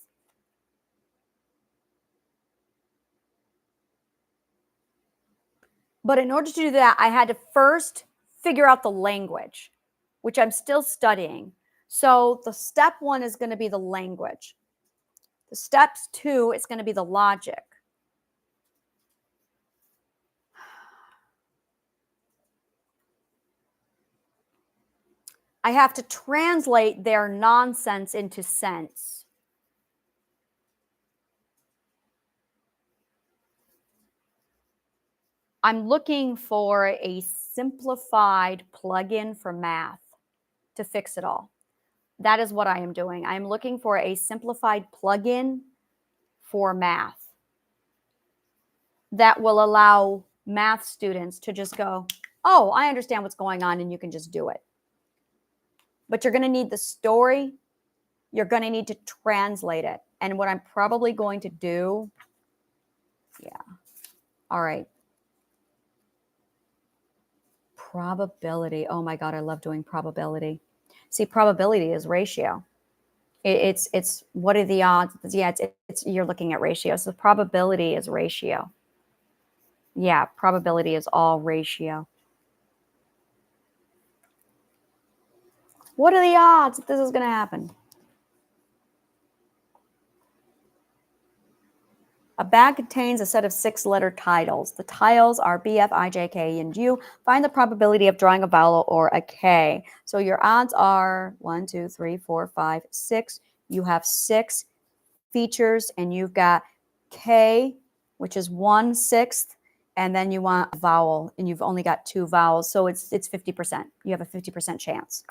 But in order to do that, I had to first figure out the language, which I'm still studying. So the step 1 is going to be the language. The steps 2 is going to be the logic. I have to translate their nonsense into sense. I'm looking for a simplified plugin for math to fix it all. That is what I am doing. I'm looking for a simplified plugin for math that will allow math students to just go, oh, I understand what's going on, and you can just do it. But you're going to need the story. You're going to need to translate it. And what I'm probably going to do, all right. Probability. Oh my God, I love doing probability. See, probability is ratio. It's what are the odds? Yeah, it's you're looking at ratio. So probability is ratio. Yeah, probability is all ratio. What are the odds that this is going to happen? A bag contains a set of 6-letter titles. The titles are B, F, I, J, K, and U. Find the probability of drawing a vowel or a K. So your odds are 1, 2, 3, 4, 5, 6. You have 6 features, and you've got K, which is 1/6, and then you want a vowel, and you've only got 2 vowels. So it's 50%. You have a 50% chance.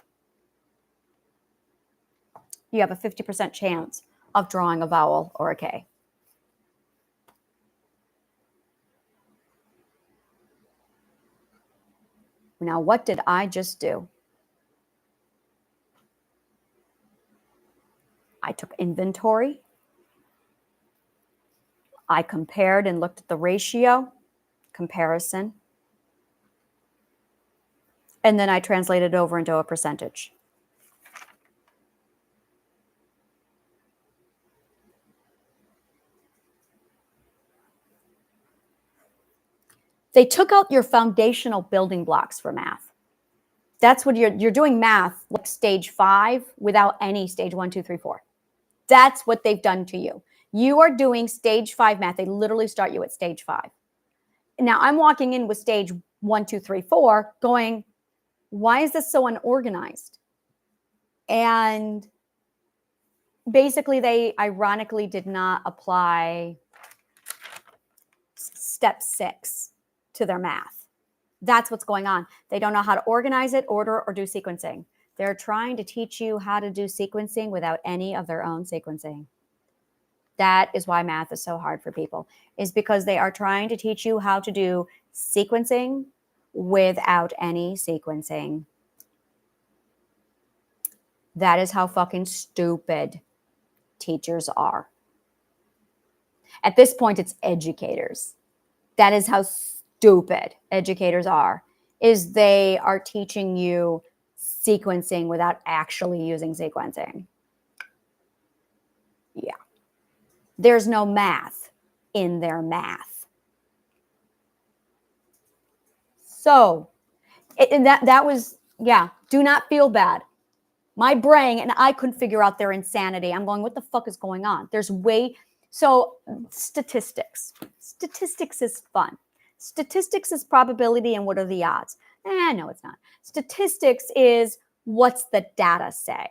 You have a 50% chance of drawing a vowel or a K. Now, what did I just do? I took inventory. I compared and looked at the ratio, comparison. And then I translated it over into a percentage. They took out your foundational building blocks for math. That's what you're doing math like stage 5 without any stage 1, 2, 3, 4. That's what they've done to you. You are doing stage 5 math. They literally start you at stage 5. Now I'm walking in with stage 1, 2, 3, 4 going, why is this so unorganized? And basically they ironically did not apply step 6 to their math. That's what's going on. They don't know how to organize it, order, or do sequencing. They're trying to teach you how to do sequencing without any of their own sequencing. That is why math is so hard for people, is because they are trying to teach you how to do sequencing without any sequencing. That is how fucking stupid teachers are. At this point, it's educators. That is how stupid educators are, is they are teaching you sequencing without actually using sequencing. Yeah. There's no math in their math. So that was, yeah, do not feel bad. My brain and I couldn't figure out their insanity. I'm going, what the fuck is going on? So statistics. Statistics is fun. Statistics is probability and what are the odds. No, it's not. Statistics is what's the data say.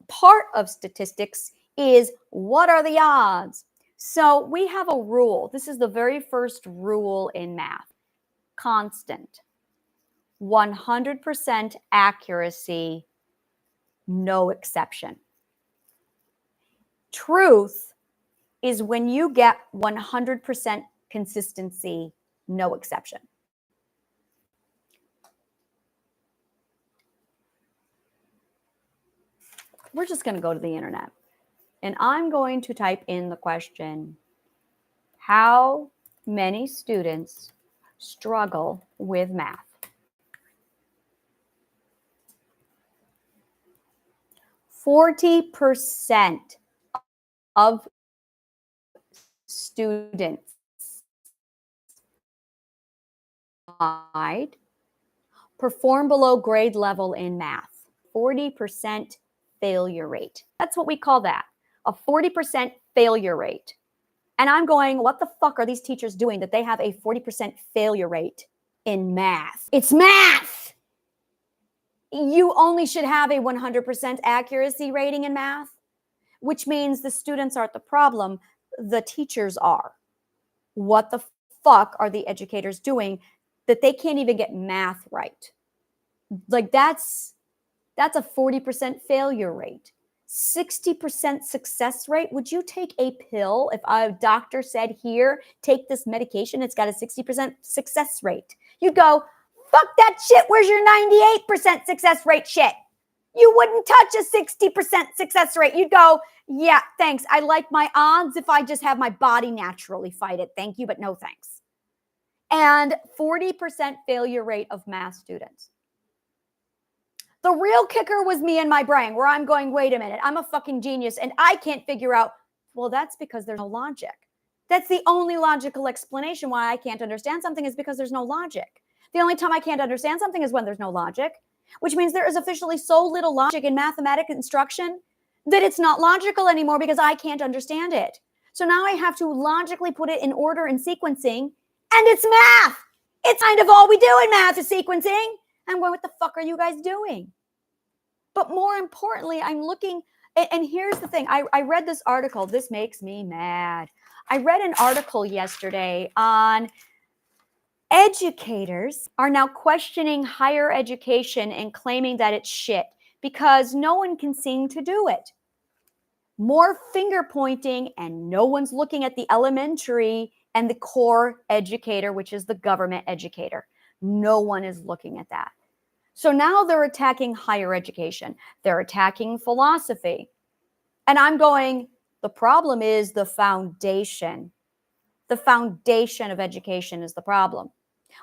Part of statistics is what are the odds. So we have a rule. This is the very first rule in math. Constant. 100% accuracy, no exception. Truth is when you get 100% consistency, no exception. We're just going to go to the internet and I'm going to type in the question, how many students struggle with math? 40% of students perform below grade level in math. 40% failure rate. That's what we call that, a 40% failure rate. And I'm going, what the fuck are these teachers doing that they have a 40% failure rate in math? It's math. You only should have a 100% accuracy rating in math, which means the students aren't the problem, the teachers are. What the fuck are the educators doing that they can't even get math right? Like that's a 40% failure rate. 60% success rate. Would you take a pill if a doctor said, here, take this medication, it's got a 60% success rate? You'd go, fuck that shit, where's your 98% success rate shit? You wouldn't touch a 60% success rate. You'd go, yeah, thanks. I like my odds if I just have my body naturally fight it. Thank you, but no thanks. And 40% failure rate of math students. The real kicker was me and my brain, where I'm going, wait a minute, I'm a fucking genius and I can't figure out, well, that's because there's no logic. That's the only logical explanation why I can't understand something is because there's no logic. The only time I can't understand something is when there's no logic, which means there is officially so little logic in mathematical instruction that it's not logical anymore because I can't understand it. So now I have to logically put it in order and sequencing, and it's math. It's kind of all we do in math is sequencing. I'm going, what the fuck are you guys doing? But more importantly, I'm looking, and here's the thing. I read this article. This makes me mad. I read an article yesterday on educators are now questioning higher education and claiming that it's shit because no one can seem to do it. More finger pointing, and no one's looking at the elementary and the core educator, which is the government educator. No one is looking at that. So now they're attacking higher education. They're attacking philosophy. And I'm going, the problem is the foundation. The foundation of education is the problem,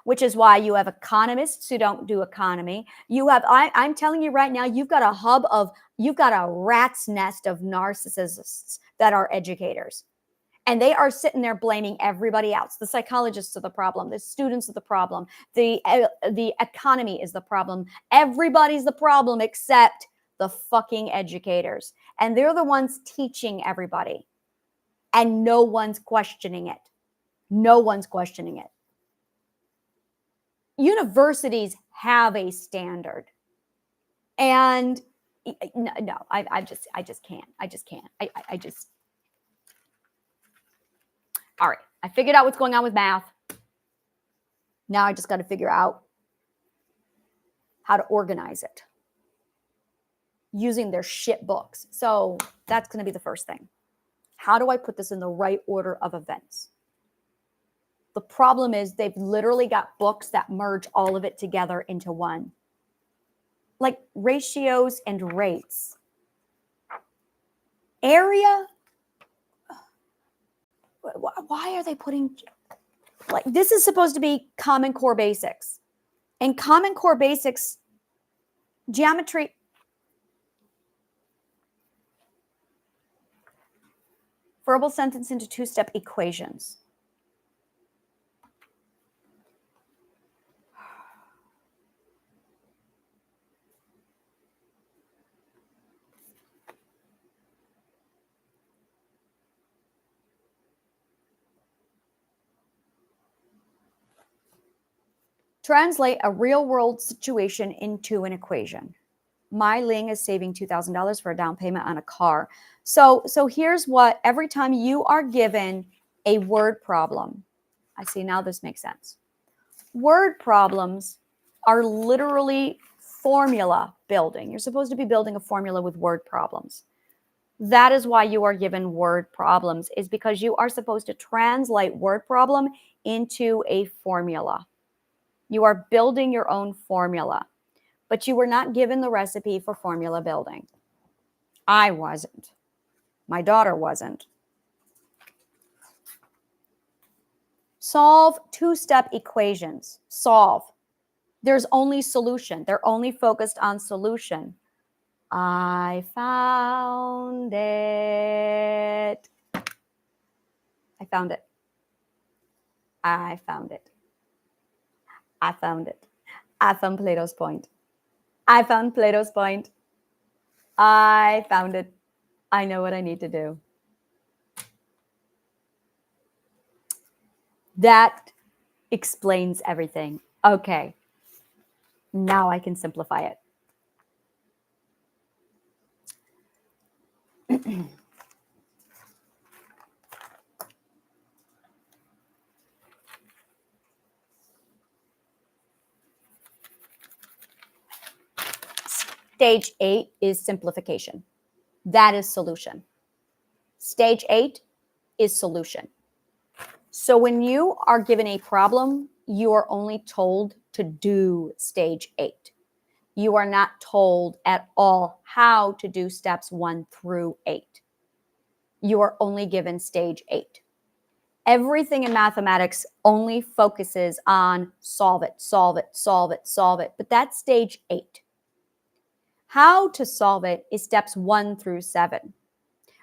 which is why you have economists who don't do economy. You have, I'm telling you right now, you've got a rat's nest of narcissists that are educators. And they are sitting there blaming everybody else. The psychologists are the problem. The students are the problem. The economy is the problem. Everybody's the problem except the fucking educators. And they're the ones teaching everybody. And no one's questioning it. No one's questioning it. Universities have a standard. And no, I just can't. All right, I figured out what's going on with math. Now I just got to figure out how to organize it using their shit books. So that's going to be the first thing. How do I put this in the right order of events? The problem is they've literally got books that merge all of it together into one. Like ratios and rates. Area. Why are they putting, like, this is supposed to be Common Core Basics. And Common Core Basics, geometry, verbal sentence into two-step equations. Translate a real-world situation into an equation. My Ling is saving $2,000 for a down payment on a car. So here's what, every time you are given a word problem, I see now this makes sense. Word problems are literally formula building. You're supposed to be building a formula with word problems. That is why you are given word problems, is because you are supposed to translate word problem into a formula. You are building your own formula, but you were not given the recipe for formula building. I wasn't. My daughter wasn't. Solve two-step equations. Solve. There's only solution. They're only focused on solution. I found it. I found it. I found it. I found it. I found Plato's point. I found Plato's point. I found it. I know what I need to do. That explains everything. Okay. Now I can simplify it. Stage 8 is simplification. That is solution. Stage 8 is solution. So when you are given a problem, you are only told to do stage 8. You are not told at all how to do steps 1 through 8. You are only given stage 8. Everything in mathematics only focuses on solve it, solve it, solve it, solve it. But that's stage 8. How to solve it is steps 1 through 7.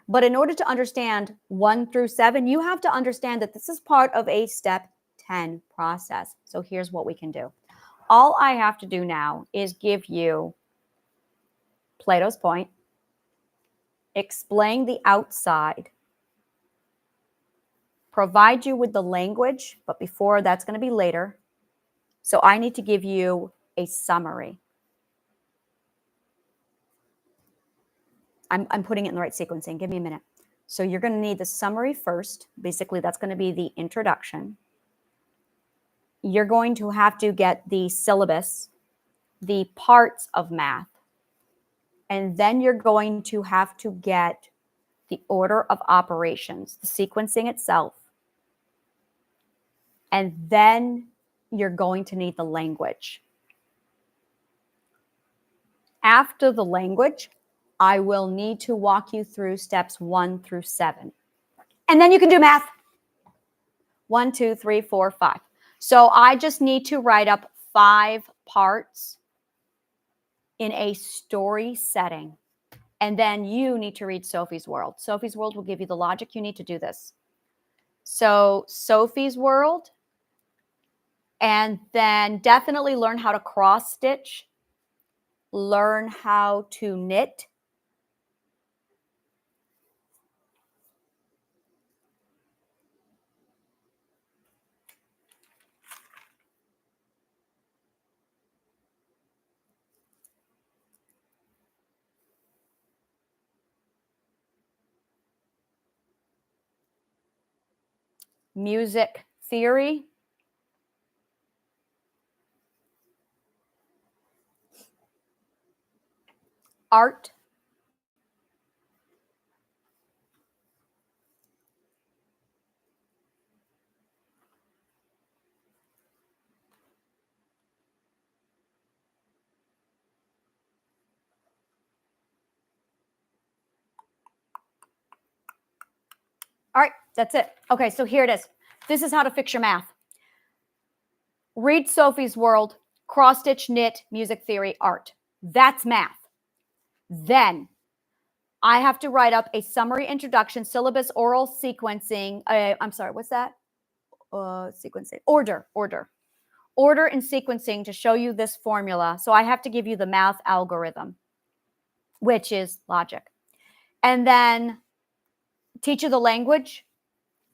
But in order to understand 1 through 7, you have to understand that this is part of a step 10 process. So here's what we can do. All I have to do now is give you Plato's point, explain the outside, provide you with the language, but before that's going to be later. So I need to give you a summary. I'm putting it in the right sequencing. Give me a minute. So you're going to need the summary first. Basically, that's going to be the introduction. You're going to have to get the syllabus, the parts of math, and then you're going to have to get the order of operations, the sequencing itself, and then you're going to need the language. After the language, I will need to walk you through steps 1 through 7. And then you can do math. 1, 2, 3, 4, 5. So I just need to write up 5 parts in a story setting. And then you need to read Sophie's World. Sophie's World will give you the logic you need to do this. So Sophie's World, and then definitely learn how to cross stitch, learn how to knit. Music theory. Art. All right, that's it. Okay, so here it is. This is how to fix your math. Read Sophie's World, cross-stitch, knit, music theory, art. That's math. Then I have to write up a summary introduction, syllabus, oral sequencing. I'm sorry, what's that? Sequencing. Order and sequencing to show you this formula. So I have to give you the math algorithm, which is logic. And then teach you the language,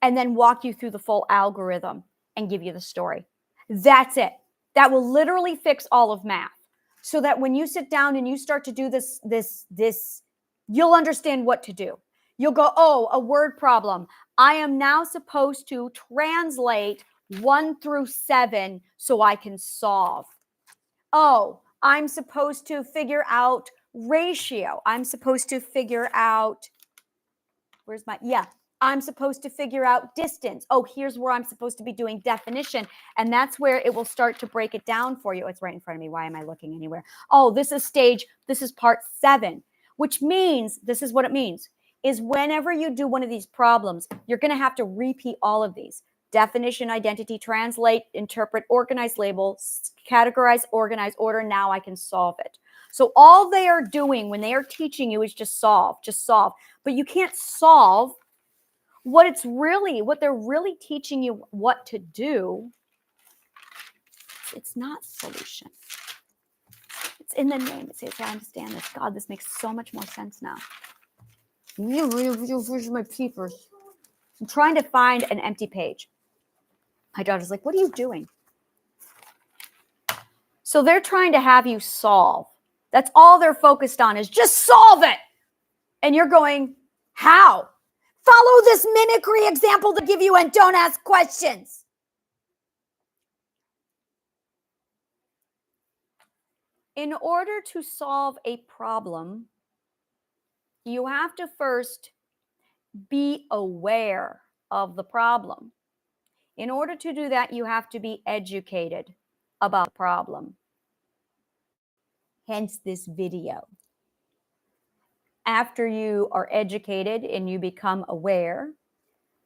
and then walk you through the full algorithm and give you the story. That's it. that will literally fix all of math. So that when you sit down and you start to do this, you'll understand what to do. You'll go, oh, a word problem. I am now supposed to translate 1 through 7 so I can solve. Oh, I'm supposed to figure out ratio. I'm supposed to figure out, I'm supposed to figure out distance. Oh, here's where I'm supposed to be doing definition. And that's where it will start to break it down for you. It's right in front of me. Why am I looking anywhere? Oh, this is part 7, which means, this is what it means, is whenever you do one of these problems, you're going to have to repeat all of these. Definition, identity, translate, interpret, organize, label, categorize, organize, order. Now I can solve it. So all they are doing when they are teaching you is just solve. But you can't solve. What they're really teaching you what to do, it's not solution. It's in the name. It says, I understand this. God, this makes so much more sense now. Where's my papers? I'm trying to find an empty page. My daughter's like, what are you doing? So they're trying to have you solve. That's all they're focused on, is just solve it. And you're going, how? Follow this mimicry example to give you and don't ask questions. In order to solve a problem, you have to first be aware of the problem. In order to do that, you have to be educated about the problem. Hence this video. After you are educated and you become aware,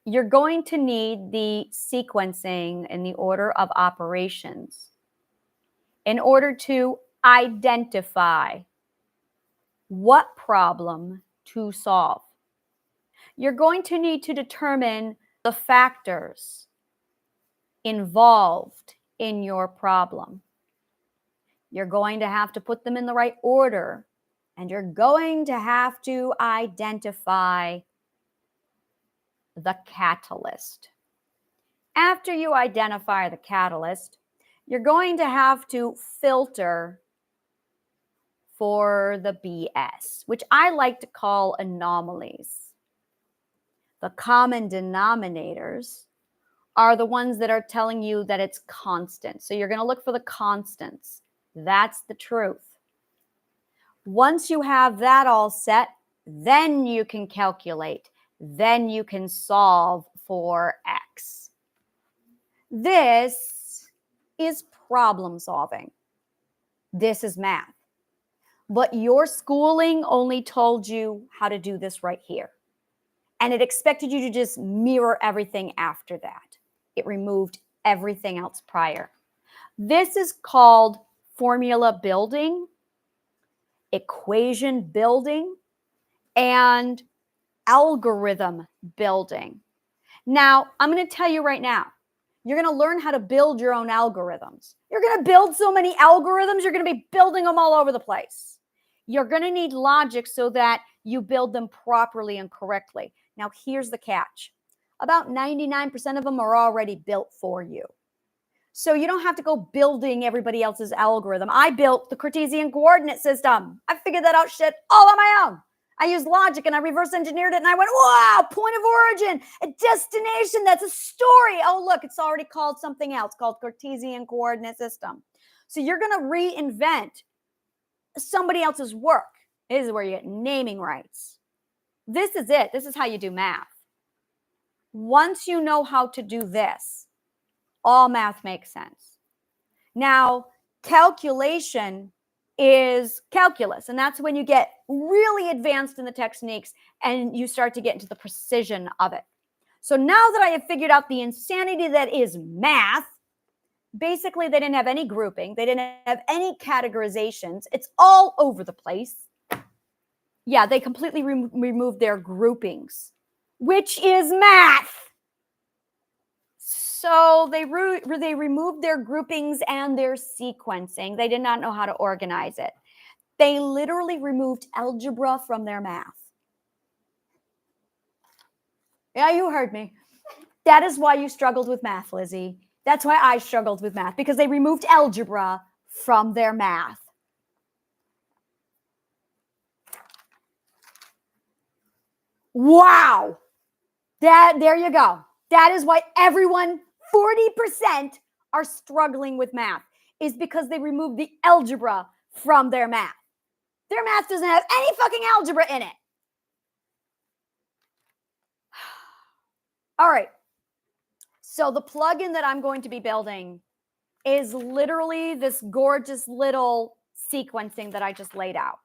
you're going to need the sequencing and the order of operations in order to identify what problem to solve. You're going to need to determine the factors involved in your problem. You're going to have to put them in the right order, and you're going to have to identify the catalyst. After you identify the catalyst, you're going to have to filter for the BS, which I like to call anomalies. The common denominators are the ones that are telling you that it's constant. So you're going to look for the constants. That's the truth. Once you have that all set, then you can calculate. Then you can solve for X. This is problem solving. This is math. But your schooling only told you how to do this right here. And it expected you to just mirror everything after that. It removed everything else prior. This is called formula building, equation building, and algorithm building. Now, I'm going to tell you right now, you're going to learn how to build your own algorithms. You're going to build so many algorithms, you're going to be building them all over the place. You're going to need logic so that you build them properly and correctly. Now, here's the catch. About 99% of them are already built for you. So you don't have to go building everybody else's algorithm. I built the Cartesian coordinate system. I figured that out shit all on my own. I used logic and I reverse engineered it and I went, wow, point of origin, a destination, that's a story. Oh, look, it's already called something else, called Cartesian coordinate system. So you're going to reinvent somebody else's work. This is where you get naming rights. This is it. This is how you do math. Once you know how to do this, all math makes sense. Now, calculation is calculus, and that's when you get really advanced in the techniques and you start to get into the precision of it. So now that I have figured out the insanity that is math, basically they didn't have any grouping, they didn't have any categorizations, it's all over the place. Yeah, they completely removed their groupings, which is math. So they removed their groupings and their sequencing. They did not know how to organize it. They literally removed algebra from their math. Yeah, you heard me. That is why you struggled with math, Lizzie. That's why I struggled with math, because they removed algebra from their math. Wow. There you go. That is why everyone, 40% are struggling with math, is because they removed the algebra from their math. Their math doesn't have any fucking algebra in it. All right. So the plugin that I'm going to be building is literally this gorgeous little sequencing that I just laid out.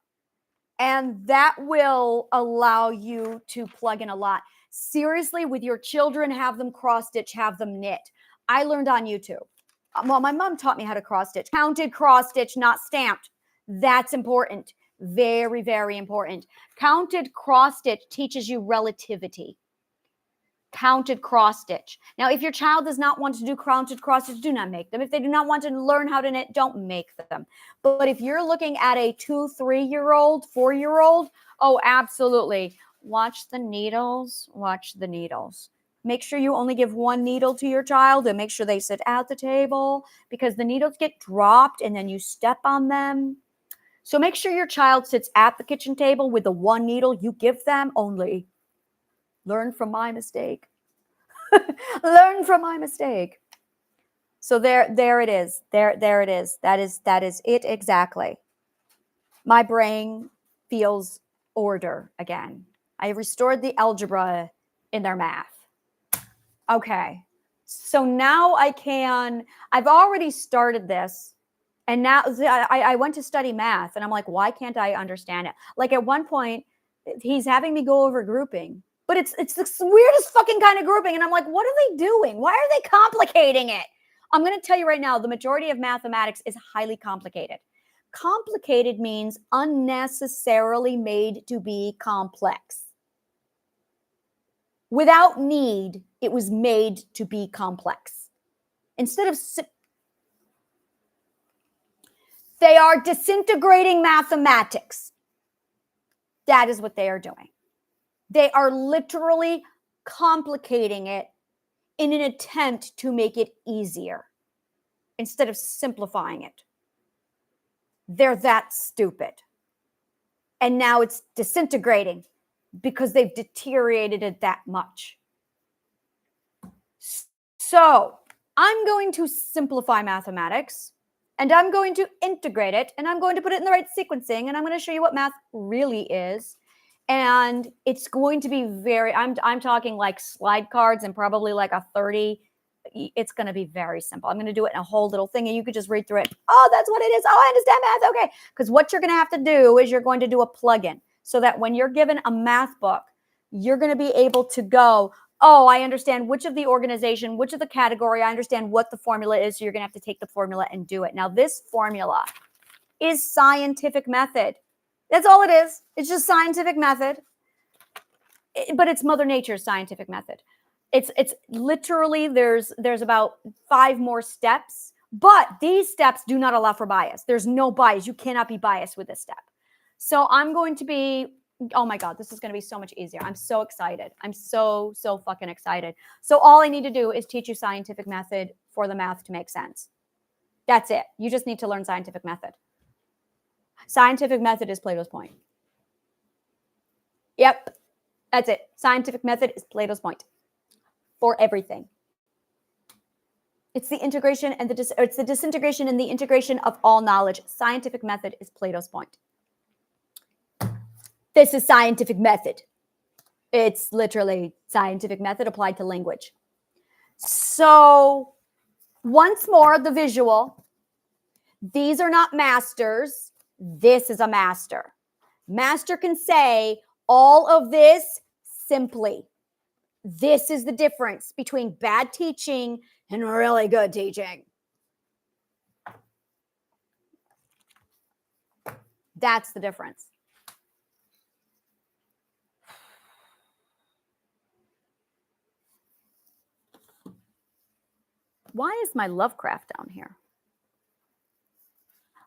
And that will allow you to plug in a lot. Seriously, with your children, have them cross stitch, have them knit. I learned on YouTube. Well, my mom taught me how to cross stitch. Counted cross stitch, not stamped. That's important. Very, very important. Counted cross stitch teaches you relativity. Counted cross stitch. Now, if your child does not want to do counted cross stitch, do not make them. If they do not want to learn how to knit, don't make them. But if you're looking at a 2, 3-year-old, 4-year-old, oh, absolutely. Watch the needles. Watch the needles. Make sure you only give one needle to your child and make sure they sit at the table, because the needles get dropped and then you step on them. So make sure your child sits at the kitchen table with the one needle you give them only. Learn from my mistake. Learn from my mistake. So there it is. There it is. That is it exactly. My brain feels order again. I restored the algebra in their math. Okay. So now I've already started this. And now I went to study math and I'm like, why can't I understand it? Like at one point, he's having me go over grouping. But it's the weirdest fucking kind of grouping. And I'm like, what are they doing? Why are they complicating it? I'm going to tell you right now, the majority of mathematics is highly complicated. Complicated means unnecessarily made to be complex. Without need, it was made to be complex. Instead of... They are disintegrating mathematics. That is what they are doing. They are literally complicating it in an attempt to make it easier instead of simplifying it. They're that stupid. And now it's disintegrating because they've deteriorated it that much. So I'm going to simplify mathematics and I'm going to integrate it and I'm going to put it in the right sequencing and I'm going to show you what math really is. And it's going to be I'm talking like slide cards and probably like a 30. It's going to be very simple. I'm going to do it in a whole little thing and you could just read through it. Oh, that's what it is. Oh, I understand math. Okay. Because what you're going to have to do is you're going to do a plugin so that when you're given a math book, you're going to be able to go, oh, I understand which of the organization, which of the category, I understand what the formula is. So you're going to have to take the formula and do it. Now, this formula is scientific method. That's all it is. It's just scientific method, but it's Mother Nature's scientific method. It's literally, there's about 5 more steps, but these steps do not allow for bias. There's no bias. You cannot be biased with this step. So I'm going to be, oh my God, this is going to be so much easier. I'm so excited. I'm so fucking excited. So all I need to do is teach you scientific method for the math to make sense. That's it. You just need to learn scientific method. Scientific method is Plato's point. Yep, that's it. Scientific method is Plato's point for everything. It's the integration and it's the disintegration and the integration of all knowledge. Scientific method is Plato's point. This is scientific method. It's literally scientific method applied to language. So once more, the visual. These are not masters. This is a master. Master can say all of this simply. This is the difference between bad teaching and really good teaching. That's the difference. Why is my Lovecraft down here?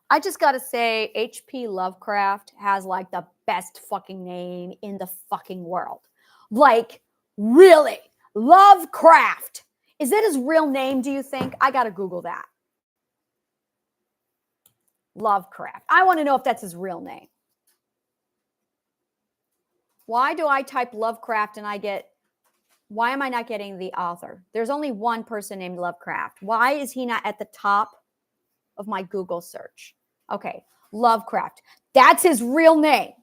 I just got to say, H.P. Lovecraft has like the best fucking name in the fucking world. Like, really, Lovecraft Is that his real name, do you think? I got to Google that. Lovecraft. I want to know if that's his real name. Why do I type Lovecraft and I get, why am I not getting the author? There's only one person named Lovecraft. Why is he not at the top of my Google search? Okay, Lovecraft. That's his real name.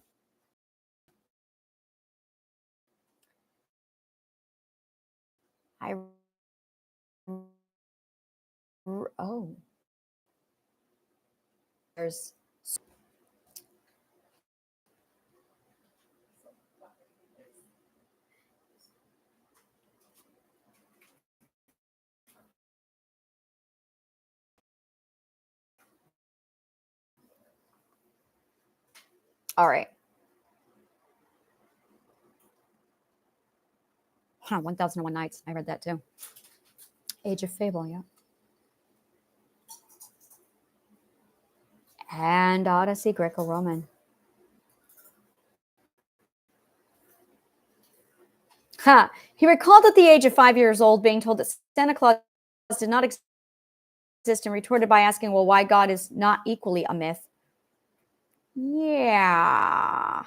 Oh. There's all right. 1001 Nights. I read that too. Age of Fable, yeah. And Odyssey, Greco-Roman. He recalled at the age of 5 years old being told that Santa Claus did not exist and retorted by asking, well, why God is not equally a myth. Yeah.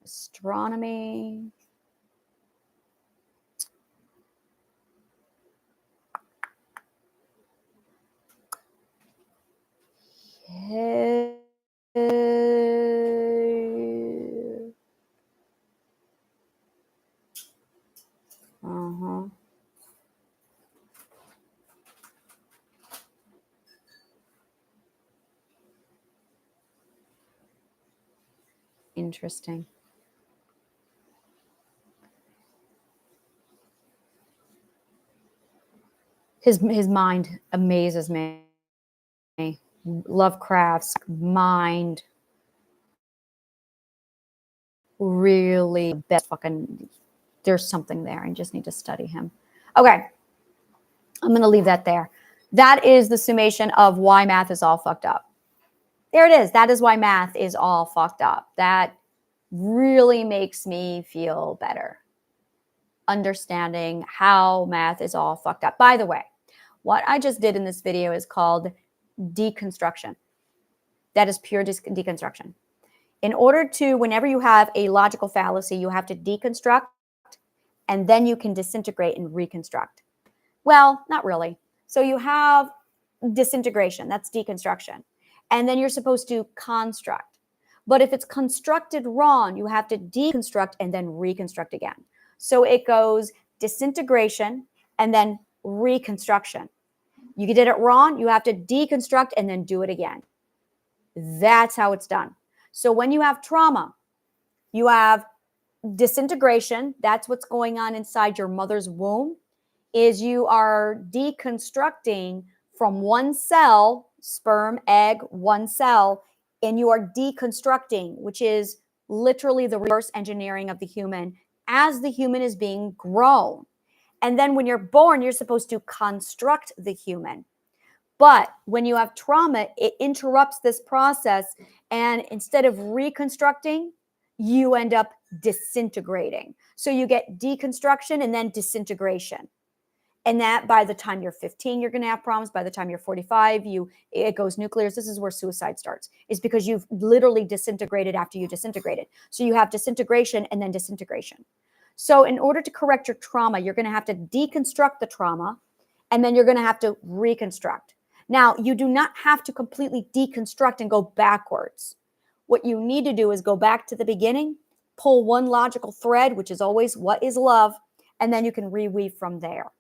Astronomy. Yeah. Uh-huh. Interesting. His mind amazes me. Lovecraft's mind really best fucking, there's something there. I just need to study him. Okay. I'm going to leave that there. That is the summation of why math is all fucked up. There it is. That is why math is all fucked up. That really makes me feel better. Understanding how math is all fucked up. By the way, what I just did in this video is called deconstruction. That is pure deconstruction. In order to, whenever you have a logical fallacy, you have to deconstruct and then you can disintegrate and reconstruct. Well, not really. So you have disintegration, that's deconstruction. And then you're supposed to construct. But if it's constructed wrong, you have to deconstruct and then reconstruct again. So it goes disintegration and then reconstruction. You did it wrong, you have to deconstruct and then do it again. That's how it's done. So when you have trauma, you have disintegration. That's what's going on inside your mother's womb, is you are deconstructing from one cell, sperm, egg, one cell, and you are deconstructing, which is literally the reverse engineering of the human as the human is being grown. And then when you're born, you're supposed to construct the human. But when you have trauma, it interrupts this process. And instead of reconstructing, you end up disintegrating. So you get deconstruction and then disintegration. And that by the time you're 15, you're going to have problems. By the time you're 45, it goes nuclear. This is where suicide starts. It's because you've literally disintegrated after you disintegrated. So you have disintegration and then disintegration. So in order to correct your trauma, you're going to have to deconstruct the trauma, and then you're going to have to reconstruct. Now, you do not have to completely deconstruct and go backwards. What you need to do is go back to the beginning, pull one logical thread, which is always what is love, and then you can reweave from there.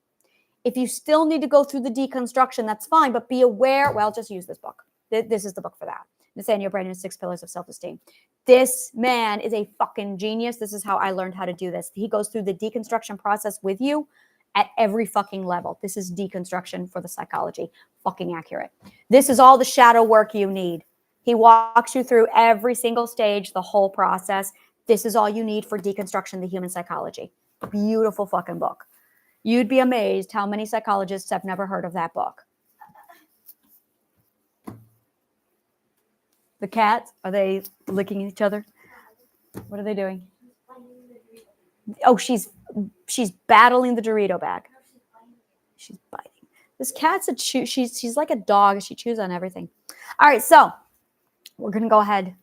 If you still need to go through the deconstruction, that's fine, but be aware. Well, just use this book. This is the book for that. Nathaniel Braden's 6 Pillars of Self-Esteem. This man is a fucking genius. This is how I learned how to do this. He goes through the deconstruction process with you at every fucking level. This is deconstruction for the psychology. Fucking accurate. This is all the shadow work you need. He walks you through every single stage, the whole process. This is all you need for deconstruction, the human psychology. Beautiful fucking book. You'd be amazed how many psychologists have never heard of that book. The cats, are they licking each other? What are they doing? Oh, she's battling the Dorito bag. She's biting. This cat's a chew. She's like a dog. She chews on everything. All right, so we're going to go ahead.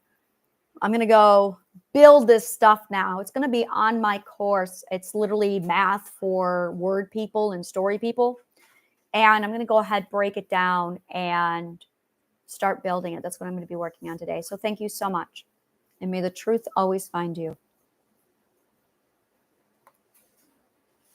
I'm going to go build this stuff now. It's going to be on my course. It's literally math for word people and story people. And I'm going to go ahead, break it down, and start building it. That's what I'm going to be working on today. So thank you so much. And may the truth always find you.